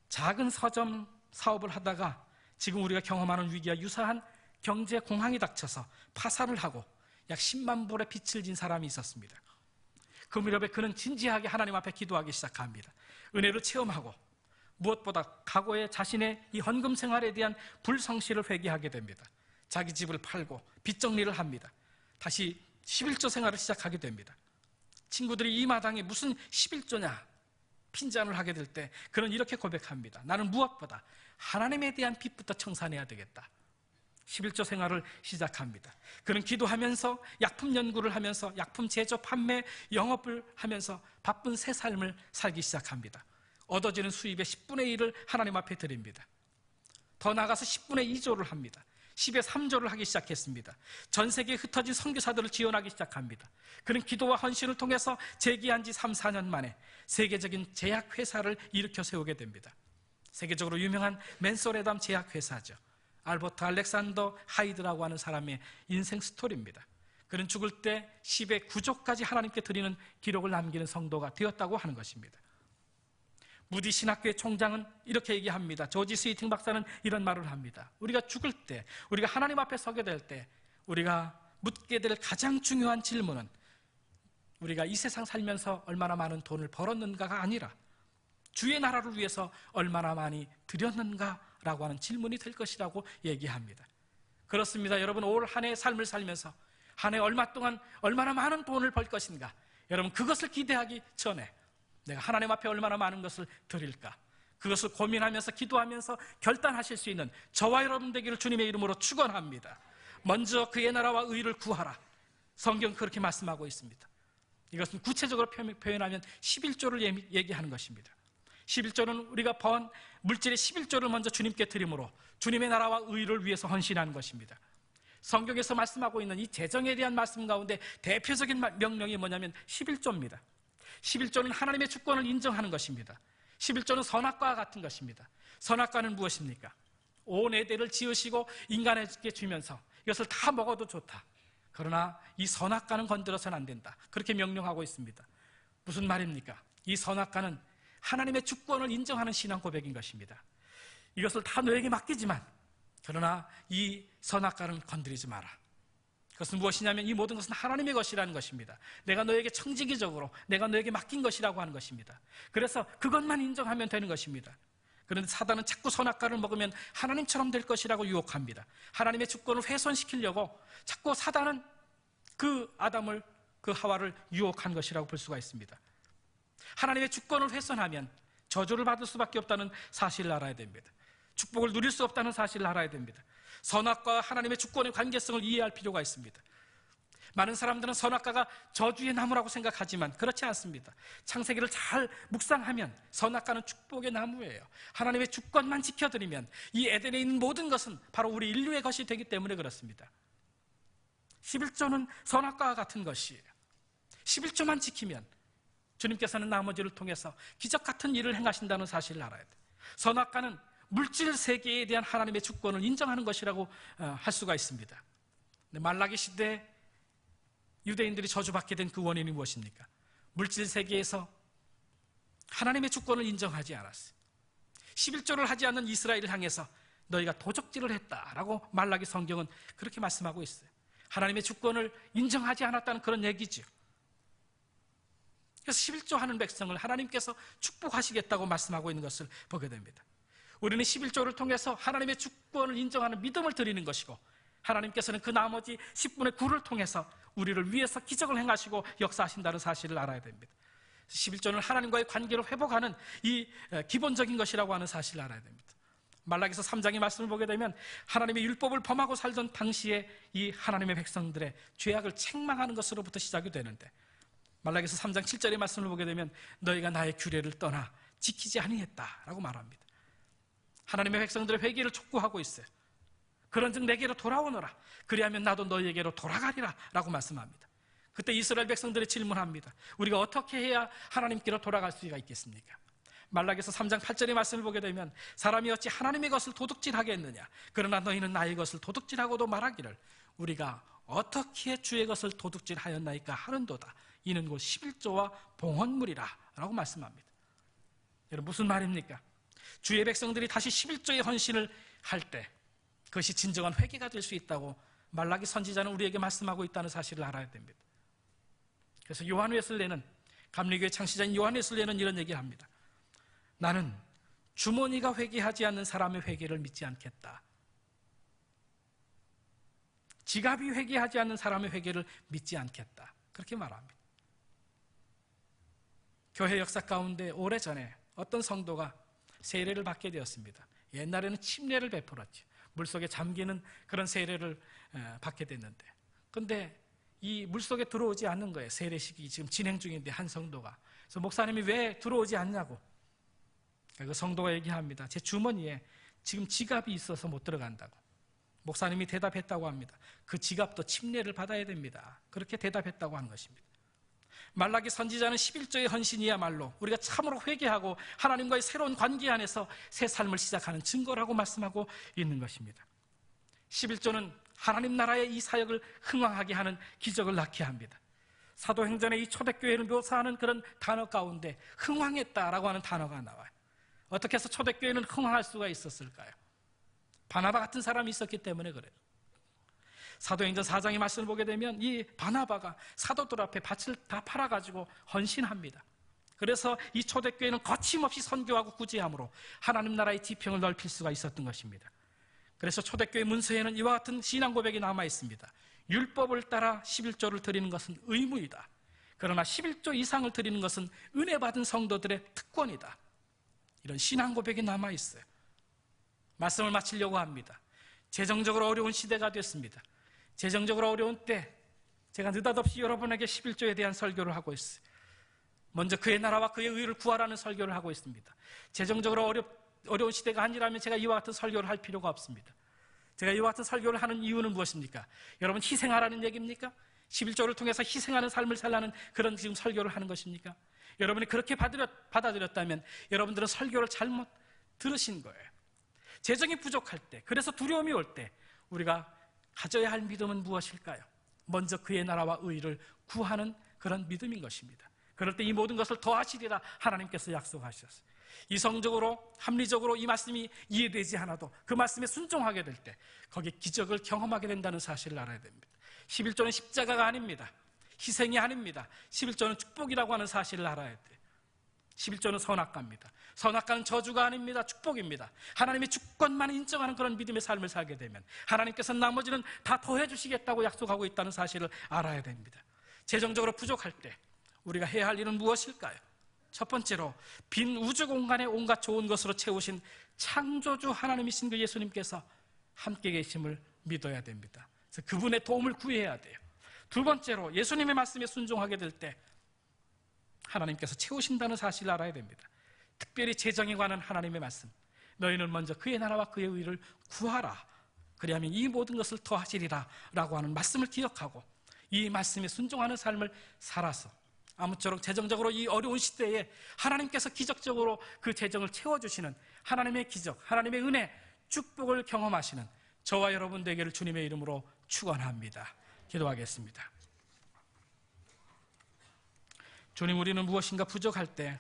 작은 서점 사업을 하다가 지금 우리가 경험하는 위기와 유사한 경제 공황이 닥쳐서 파산을 하고 약 10만 불의 빚을 진 사람이 있었습니다. 그 무렵에 그는 진지하게 하나님 앞에 기도하기 시작합니다. 은혜를 체험하고 무엇보다 과거의 자신의 이 헌금 생활에 대한 불성실을 회개하게 됩니다. 자기 집을 팔고 빚 정리를 합니다. 다시 11조 생활을 시작하게 됩니다. 친구들이 이 마당에 무슨 11조냐 핀잔을 하게 될 때 그는 이렇게 고백합니다. 나는 무엇보다 하나님에 대한 빚부터 청산해야 되겠다. 11조 생활을 시작합니다. 그는 기도하면서 약품 연구를 하면서 약품 제조, 판매, 영업을 하면서 바쁜 새 삶을 살기 시작합니다. 얻어지는 수입의 10분의 1을 하나님 앞에 드립니다. 더 나아가서 10분의 2조를 합니다. 10의 3조를 하기 시작했습니다. 전 세계에 흩어진 선교사들을 지원하기 시작합니다. 그는 기도와 헌신을 통해서 재기한 지 3, 4년 만에 세계적인 제약회사를 일으켜 세우게 됩니다. 세계적으로 유명한 맨소레담 제약회사죠. 알버트 알렉산더 하이드라고 하는 사람의 인생 스토리입니다. 그는 죽을 때 10의 9조까지 하나님께 드리는 기록을 남기는 성도가 되었다고 하는 것입니다. 무디 신학교의 총장은 이렇게 얘기합니다. 조지 스위팅 박사는 이런 말을 합니다. 우리가 죽을 때, 우리가 하나님 앞에 서게 될 때 우리가 묻게 될 가장 중요한 질문은 우리가 이 세상 살면서 얼마나 많은 돈을 벌었는가가 아니라 주의 나라를 위해서 얼마나 많이 드렸는가라고 하는 질문이 될 것이라고 얘기합니다. 그렇습니다. 여러분, 올 한 해의 삶을 살면서 한 해 얼마 동안 얼마나 많은 돈을 벌 것인가, 여러분 그것을 기대하기 전에 내가 하나님 앞에 얼마나 많은 것을 드릴까, 그것을 고민하면서 기도하면서 결단하실 수 있는 저와 여러분 되기를 주님의 이름으로 축원합니다. 먼저 그의 나라와 의를 구하라. 성경 그렇게 말씀하고 있습니다. 이것은 구체적으로 표현하면 11조를 얘기하는 것입니다. 11조는 우리가 번 물질의 11조를 먼저 주님께 드림으로 주님의 나라와 의를 위해서 헌신하는 것입니다. 성경에서 말씀하고 있는 이 재정에 대한 말씀 가운데 대표적인 명령이 뭐냐면 11조입니다. 11조는 하나님의 주권을 인정하는 것입니다. 11조는 선악과와 같은 것입니다. 선악과는 무엇입니까? 온 에덴을 지으시고 인간에게 주면서 이것을 다 먹어도 좋다. 그러나 이 선악과는 건드려서는 안 된다. 그렇게 명령하고 있습니다. 무슨 말입니까? 이 선악과는 하나님의 주권을 인정하는 신앙 고백인 것입니다. 이것을 다 너에게 맡기지만 그러나 이 선악과는 건드리지 마라. 그것은 무엇이냐면 이 모든 것은 하나님의 것이라는 것입니다. 내가 너에게 청지기적으로 내가 너에게 맡긴 것이라고 하는 것입니다. 그래서 그것만 인정하면 되는 것입니다. 그런데 사단은 자꾸 선악과를 먹으면 하나님처럼 될 것이라고 유혹합니다. 하나님의 주권을 훼손시키려고 자꾸 사단은 그 아담을, 그 하와를 유혹한 것이라고 볼 수가 있습니다. 하나님의 주권을 훼손하면 저주를 받을 수밖에 없다는 사실을 알아야 됩니다. 축복을 누릴 수 없다는 사실을 알아야 됩니다. 선악과와 하나님의 주권의 관계성을 이해할 필요가 있습니다. 많은 사람들은 선악과가 저주의 나무라고 생각하지만 그렇지 않습니다. 창세기를 잘 묵상하면 선악과는 축복의 나무예요. 하나님의 주권만 지켜드리면 이 에덴에 있는 모든 것은 바로 우리 인류의 것이 되기 때문에 그렇습니다. 11조는 선악과와 같은 것이에요. 11조만 지키면 주님께서는 나머지를 통해서 기적 같은 일을 행하신다는 사실을 알아야 돼요. 선악과는 물질 세계에 대한 하나님의 주권을 인정하는 것이라고 할 수가 있습니다. 말라기 시대에 유대인들이 저주받게 된 그 원인이 무엇입니까? 물질 세계에서 하나님의 주권을 인정하지 않았어요. 11조를 하지 않는 이스라엘을 향해서 너희가 도적질을 했다라고 말라기 성경은 그렇게 말씀하고 있어요. 하나님의 주권을 인정하지 않았다는 그런 얘기죠. 그래서 11조 하는 백성을 하나님께서 축복하시겠다고 말씀하고 있는 것을 보게 됩니다. 우리는 11조를 통해서 하나님의 주권을 인정하는 믿음을 드리는 것이고, 하나님께서는 그 나머지 10분의 9를 통해서 우리를 위해서 기적을 행하시고 역사하신다는 사실을 알아야 됩니다. 11조는 하나님과의 관계를 회복하는 이 기본적인 것이라고 하는 사실을 알아야 됩니다. 말라기서 3장의 말씀을 보게 되면 하나님의 율법을 범하고 살던 당시에 이 하나님의 백성들의 죄악을 책망하는 것으로부터 시작이 되는데, 말라기서 3장 7절의 말씀을 보게 되면 너희가 나의 규례를 떠나 지키지 아니했다라고 말합니다. 하나님의 백성들의 회개를 촉구하고 있어요. 그런즉 내게로 돌아오너라, 그리하면 나도 너희에게로 돌아가리라 라고 말씀합니다. 그때 이스라엘 백성들이 질문합니다. 우리가 어떻게 해야 하나님께로 돌아갈 수가 있겠습니까? 말라기서 3장 8절의 말씀을 보게 되면 사람이 어찌 하나님의 것을 도둑질하겠느냐, 그러나 너희는 나의 것을 도둑질하고도 말하기를 우리가 어떻게 주의 것을 도둑질하였나이까 하는도다. 이는 곧 11조와 봉헌물이라 라고 말씀합니다. 여러분, 무슨 말입니까? 주의 백성들이 다시 11조의 헌신을 할 때 그것이 진정한 회개가 될 수 있다고 말라기 선지자는 우리에게 말씀하고 있다는 사실을 알아야 됩니다. 그래서 요한 웨슬레는, 감리교의 창시자인 요한 웨슬레는 이런 얘기를 합니다. 나는 주머니가 회개하지 않는 사람의 회개를 믿지 않겠다. 지갑이 회개하지 않는 사람의 회개를 믿지 않겠다. 그렇게 말합니다. 교회 역사 가운데 오래전에 어떤 성도가 세례를 받게 되었습니다. 옛날에는 침례를 베풀었죠. 물속에 잠기는 그런 세례를 받게 됐는데, 그런데 이 물속에 들어오지 않는 거예요. 세례식이 지금 진행 중인데 한 성도가. 그래서 목사님이 왜 들어오지 않냐고. 그 성도가 얘기합니다. 제 주머니에 지금 지갑이 있어서 못 들어간다고. 목사님이 대답했다고 합니다. 그 지갑도 침례를 받아야 됩니다. 그렇게 대답했다고 하는 것입니다. 말라기 선지자는 11조의 헌신이야말로 우리가 참으로 회개하고 하나님과의 새로운 관계 안에서 새 삶을 시작하는 증거라고 말씀하고 있는 것입니다. 11조는 하나님 나라의 이 사역을 흥왕하게 하는 기적을 낳게 합니다. 사도행전의 이 초대교회를 묘사하는 그런 단어 가운데 흥왕했다라고 하는 단어가 나와요. 어떻게 해서 초대교회는 흥왕할 수가 있었을까요? 바나바 같은 사람이 있었기 때문에 그래요. 사도행전 4장의 말씀을 보게 되면 이 바나바가 사도들 앞에 밭을 다 팔아가지고 헌신합니다. 그래서 이 초대교회는 거침없이 선교하고 구제함으로 하나님 나라의 지평을 넓힐 수가 있었던 것입니다. 그래서 초대교회 문서에는 이와 같은 신앙 고백이 남아 있습니다. 율법을 따라 11조를 드리는 것은 의무이다. 그러나 11조 이상을 드리는 것은 은혜 받은 성도들의 특권이다. 이런 신앙 고백이 남아 있어요. 말씀을 마치려고 합니다. 재정적으로 어려운 시대가 됐습니다. 재정적으로 어려운 때 제가 느닷없이 여러분에게 11조에 대한 설교를 하고 있어요. 먼저 그의 나라와 그의 의를 구하라는 설교를 하고 있습니다. 재정적으로 어려운 시대가 아니라면 제가 이와 같은 설교를 할 필요가 없습니다. 제가 이와 같은 설교를 하는 이유는 무엇입니까? 여러분, 희생하라는 얘기입니까? 11조를 통해서 희생하는 삶을 살라는 그런 지금 설교를 하는 것입니까? 여러분이 그렇게 받아들였다면 여러분들은 설교를 잘못 들으신 거예요. 재정이 부족할 때, 그래서 두려움이 올 때 우리가 가져야 할 믿음은 무엇일까요? 먼저 그의 나라와 의를 구하는 그런 믿음인 것입니다. 그럴 때 이 모든 것을 더하시리라 하나님께서 약속하셨어요. 이성적으로 합리적으로 이 말씀이 이해되지 않아도 그 말씀에 순종하게 될 때 거기에 기적을 경험하게 된다는 사실을 알아야 됩니다. 11조는 십자가가 아닙니다. 희생이 아닙니다. 11조는 축복이라고 하는 사실을 알아야 돼요. 11조는 선악과입니다. 선악과는 저주가 아닙니다. 축복입니다. 하나님의 주권만 인정하는 그런 믿음의 삶을 살게 되면 하나님께서 나머지는 다 더해 주시겠다고 약속하고 있다는 사실을 알아야 됩니다. 재정적으로 부족할 때 우리가 해야 할 일은 무엇일까요? 첫 번째로 빈 우주 공간에 온갖 좋은 것으로 채우신 창조주 하나님이신 그 예수님께서 함께 계심을 믿어야 됩니다. 그래서 그분의 도움을 구해야 돼요. 두 번째로 예수님의 말씀에 순종하게 될 때 하나님께서 채우신다는 사실을 알아야 됩니다. 특별히 재정에 관한 하나님의 말씀, 너희는 먼저 그의 나라와 그의 의를 구하라, 그리하면 이 모든 것을 더하시리라 라고 하는 말씀을 기억하고 이 말씀에 순종하는 삶을 살아서 아무쪼록 재정적으로 이 어려운 시대에 하나님께서 기적적으로 그 재정을 채워주시는 하나님의 기적, 하나님의 은혜, 축복을 경험하시는 저와 여러분 되기를 주님의 이름으로 축원합니다. 기도하겠습니다. 주님, 우리는 무엇인가 부족할 때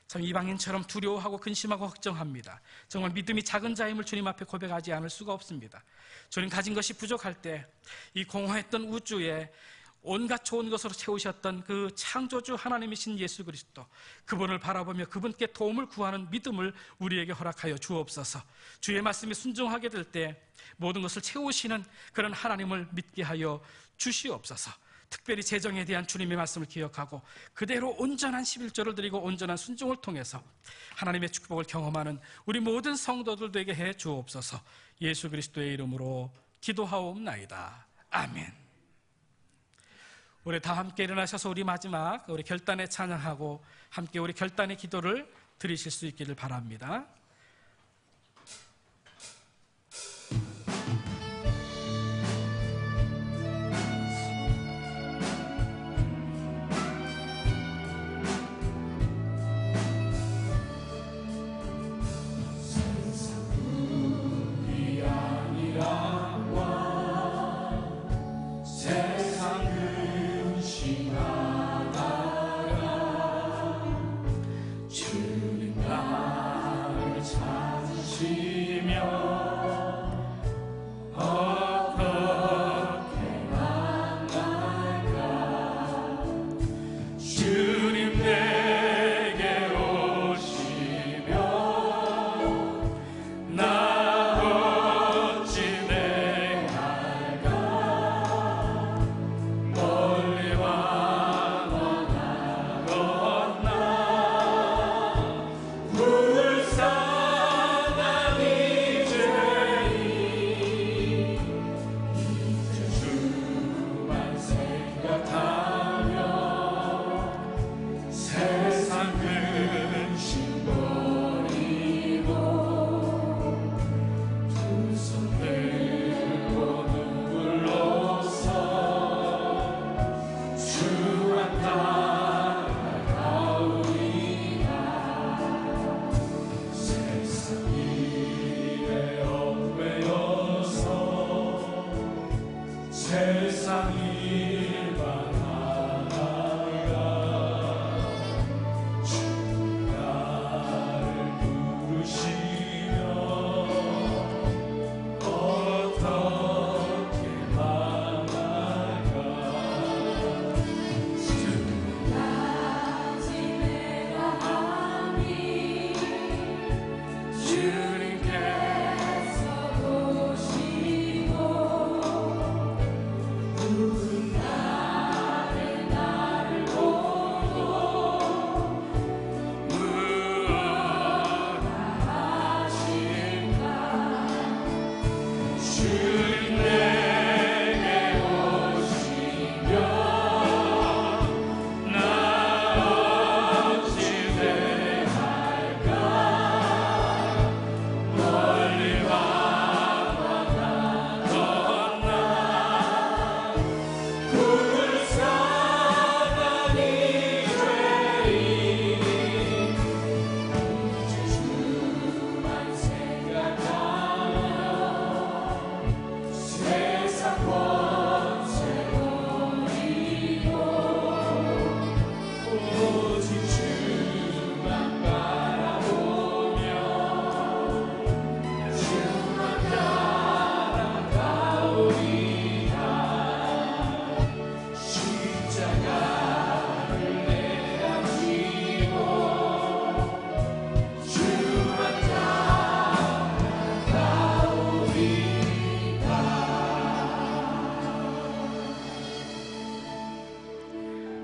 참 이방인처럼 두려워하고 근심하고 걱정합니다. 정말 믿음이 작은 자임을 주님 앞에 고백하지 않을 수가 없습니다. 주님, 가진 것이 부족할 때 이 공허했던 우주에 온갖 좋은 것으로 채우셨던 그 창조주 하나님이신 예수 그리스도, 그분을 바라보며 그분께 도움을 구하는 믿음을 우리에게 허락하여 주옵소서. 주의 말씀에 순종하게 될 때 모든 것을 채우시는 그런 하나님을 믿게 하여 주시옵소서. 특별히 재정에 대한 주님의 말씀을 기억하고 그대로 온전한 11조를 드리고 온전한 순종을 통해서 하나님의 축복을 경험하는 우리 모든 성도들에게 해 주옵소서. 예수 그리스도의 이름으로 기도하옵나이다. 아멘. 우리 다 함께 일어나셔서 우리 마지막 우리 결단의 찬양하고 함께 우리 결단의 기도를 드리실 수 있기를 바랍니다.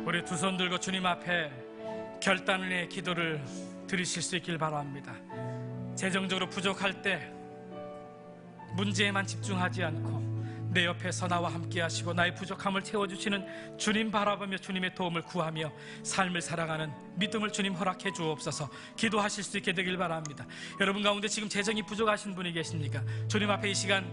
우리 두 손 들고 주님 앞에 결단의 기도를 드리실 수 있길 바랍니다. 재정적으로 부족할 때 문제에만 집중하지 않고 내 옆에서 나와 함께 하시고 나의 부족함을 채워주시는 주님 바라보며 주님의 도움을 구하며 삶을 살아가는 믿음을 주님 허락해 주옵소서. 기도하실 수 있게 되길 바랍니다. 여러분 가운데 지금 재정이 부족하신 분이 계십니까? 주님 앞에 이 시간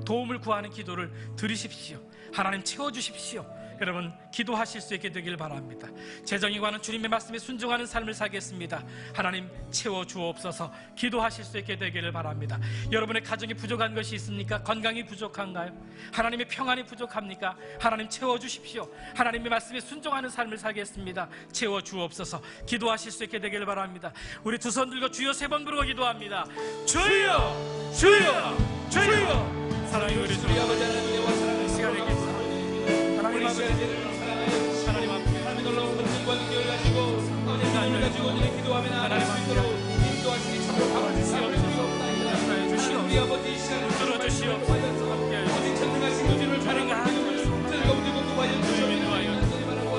도움을 구하는 기도를 드리십시오. 하나님 채워주십시오. 여러분 기도하실 수 있게 되길 바랍니다. 재정에 관한 주님의 말씀에 순종하는 삶을 살겠습니다. 하나님 채워주옵소서. 기도하실 수 있게 되기를 바랍니다. 여러분의 가정이 부족한 것이 있습니까? 건강이 부족한가요? 하나님의 평안이 부족합니까? 하나님 채워주십시오. 하나님의 말씀에 순종하는 삶을 살겠습니다. 채워주옵소서. 기도하실 수 있게 되기를 바랍니다. 우리 두 손 들고 주여 3번 부르고 기도합니다. 주여 주여 주여. 사랑의 우리 주 아버지 하나님의 사랑의 시간을 하나님 아버지 기도하며 나아갈 수 있도록 인도하시니 참으로 답을 주시옵소서. 우리 아버지 이 시간을 들어주시옵소서. 오직 전능하신 주님을 바라보며 즐거운 공부하여 주시옵소서.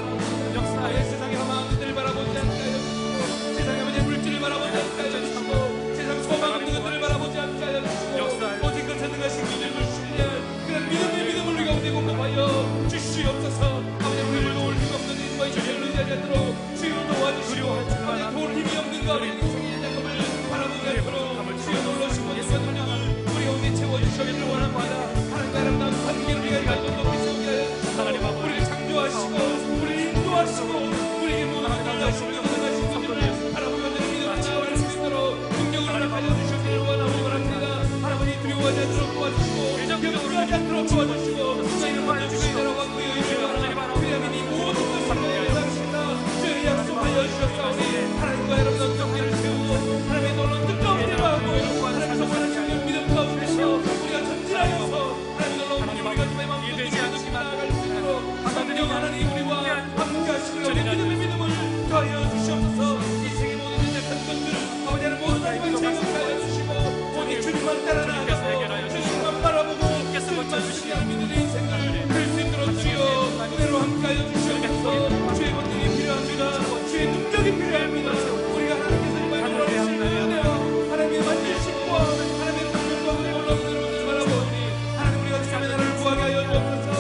역사의 세상의 마음들을 바라보지 않게 하여 주시고 세상의 아버지의 물질을 바라보지 않게 하여 주시고 세상 소망 없는 것들을 바라보지 않게 하여 주시고 오직 그 전능하신 주님을 신뢰할 그런 믿음을 우리 가운데 공급하여 주시옵소서. 아버지 우리를 도울 힘 없는 인과의 주님을 의지하지 않도록 주여 도와주시고 아버지 도울 힘이 없는 가 우리 인생의 작업을 바라보게 하도록 주여 놀라시고 예수와 능력을 우리 가운데 채워주시기를 원합니다. 하나님과 아름다운 관계를 우리가 가지고 높이 세우게 하여 주시고 우리를 창조하시고 우리를 인도하시고 우리에게 모든 것을 하시고 영원하신 분들을 바라보며 믿음을 채워갈 수 있도록 능력을 허락하여 주시기를 원합니다. 할아버지 두려워하지 않도록 도와주시고 염려하지 않도록 도와주시고 저희는 받아주시고 이대로와 그의 의지를 바라 그리하면 이 모든 것을 예상하신다 주의 약속하여 주셨사오니 하나님과 여러분 정리를 세우고 하나님의 놀라운 뜻과 은혜로 하고 하나님 성만하신 믿음 가운데서 우리가 전진하여서 하나님 놀라운 우리가 주의 마음으로 되지 나아갈 수 있도록 성령 하나님 우리와 함께하시고 믿음을 더하여 주시옵소서. 인생의 모든 연약한 것들을 아버지 하나님 모든 하나님을 제공하여 주시고 오직 주님만 따라 나아가서 주님만 바라보고 주님만 주시는 믿음의 인생을 될 수 있도록 주여 은혜로 함께하여 주시옵소서. 주의 권능이 필요합니다. 주의 능력이 필요합니다. 우리가 하나님께서 정말 놀라우신 은혜와 하나님의 만지심과 하나님의 능력과 은혜와 놀라운 은혜를 바라보니 하나님 우리가 주님의 나라를 구하게 하여 주옵소서.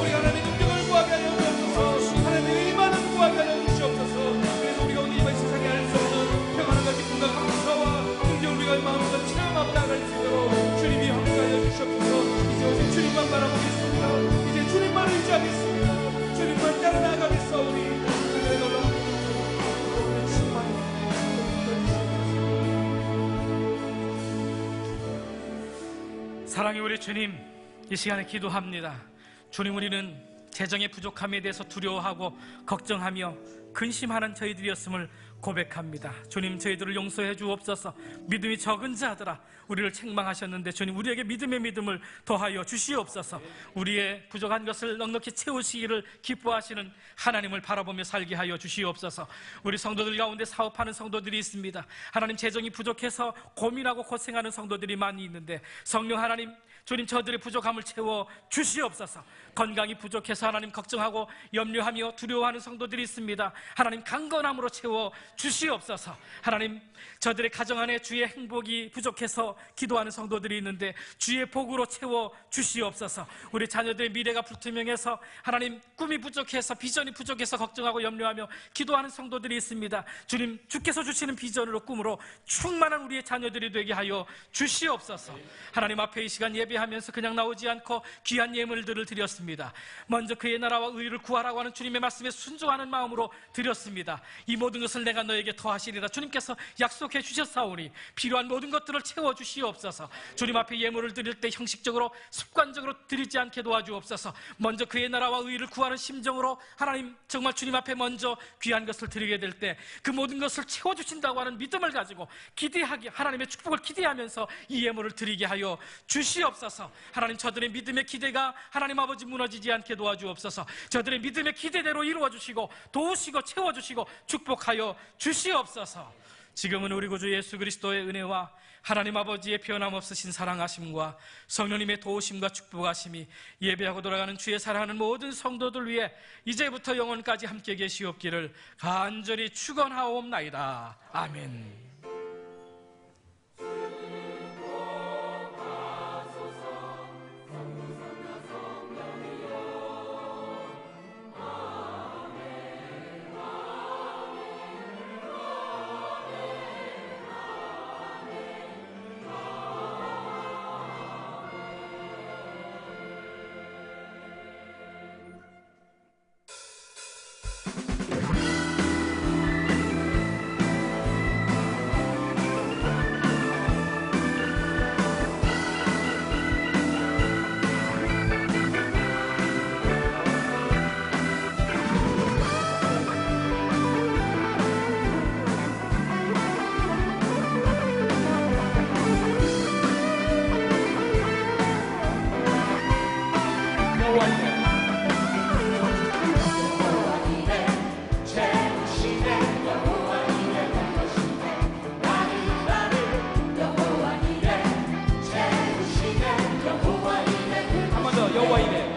우리가 하나님의 능력을 구하게 하여 주옵소서. 하나님의 의만을 구하게 하여 주시옵소서. 그래서 우리가 오늘 이 세상에 알 수 없는 평안과 기쁨과 감사와 긍정 우리가 마음껏 체험하고 나아갈 수 있도록 주님이 함께하여 주시옵소서. 이제 오직 주님만 바라보겠습니다. 이제 주님만 의지하겠습니다. 주님만 따라 나아가겠사오니 하나님의 놀라운 사랑의 우리 주님, 이 시간에 기도합니다. 주님, 우리는 재정의 부족함에 대해서 두려워하고 걱정하며 근심하는 저희들이었음을 고백합니다. 주님, 저희들을 용서해 주옵소서. 믿음이 적은 자들아, 우리를 책망하셨는데 주님, 우리에게 믿음의 믿음을 더하여 주시옵소서. 우리의 부족한 것을 넉넉히 채우시기를 기뻐하시는 하나님을 바라보며 살게 하여 주시옵소서. 우리 성도들 가운데 사업하는 성도들이 있습니다. 하나님, 재정이 부족해서 고민하고 고생하는 성도들이 많이 있는데 성령 하나님, 주님, 저들의 부족함을 채워 주시옵소서. 건강이 부족해서 하나님 걱정하고 염려하며 두려워하는 성도들이 있습니다. 하나님, 강건함으로 채워 주시옵소서. 하나님, 저들의 가정 안에 주의 행복이 부족해서 기도하는 성도들이 있는데 주의 복으로 채워 주시옵소서. 우리 자녀들의 미래가 불투명해서 하나님, 꿈이 부족해서 비전이 부족해서 걱정하고 염려하며 기도하는 성도들이 있습니다. 주님, 주께서 주시는 비전으로 꿈으로 충만한 우리의 자녀들이 되게 하여 주시옵소서. 하나님 앞에 이 시간 예배하면서 그냥 나오지 않고 귀한 예물들을 드렸습니다. 먼저 그의 나라와 의를 구하라고 하는 주님의 말씀에 순종하는 마음으로 드렸습니다. 이 모든 것을 내가 너에게 더하시리라 주님께서 약속해 주셨사오니 필요한 모든 것들을 채워 주시옵소서. 주님 앞에 예물을 드릴 때 형식적으로 습관적으로 드리지 않게 도와주옵소서. 먼저 그의 나라와 의를 구하는 심정으로 하나님, 정말 주님 앞에 먼저 귀한 것을 드리게 될 때 그 모든 것을 채워주신다고 하는 믿음을 가지고 기대하게, 하나님의 축복을 기대하면서 이 예물을 드리게 하여 주시옵소서. 하나님, 저들의 믿음의 기대가 하나님 아버지 무너지지 않게 도와주옵소서. 저들의 믿음의 기대대로 이루어주시고 도우시고 채워주시고 축복하여 주시옵소서. 지금은 우리 구주 예수 그리스도의 은혜와 하나님 아버지의 변함없으신 사랑하심과 성령님의 도우심과 축복하심이 예배하고 돌아가는 주의 사랑하는 모든 성도들 위해 이제부터 영원까지 함께 계시옵기를 간절히 축원하옵나이다. 아멘. 여호와 이레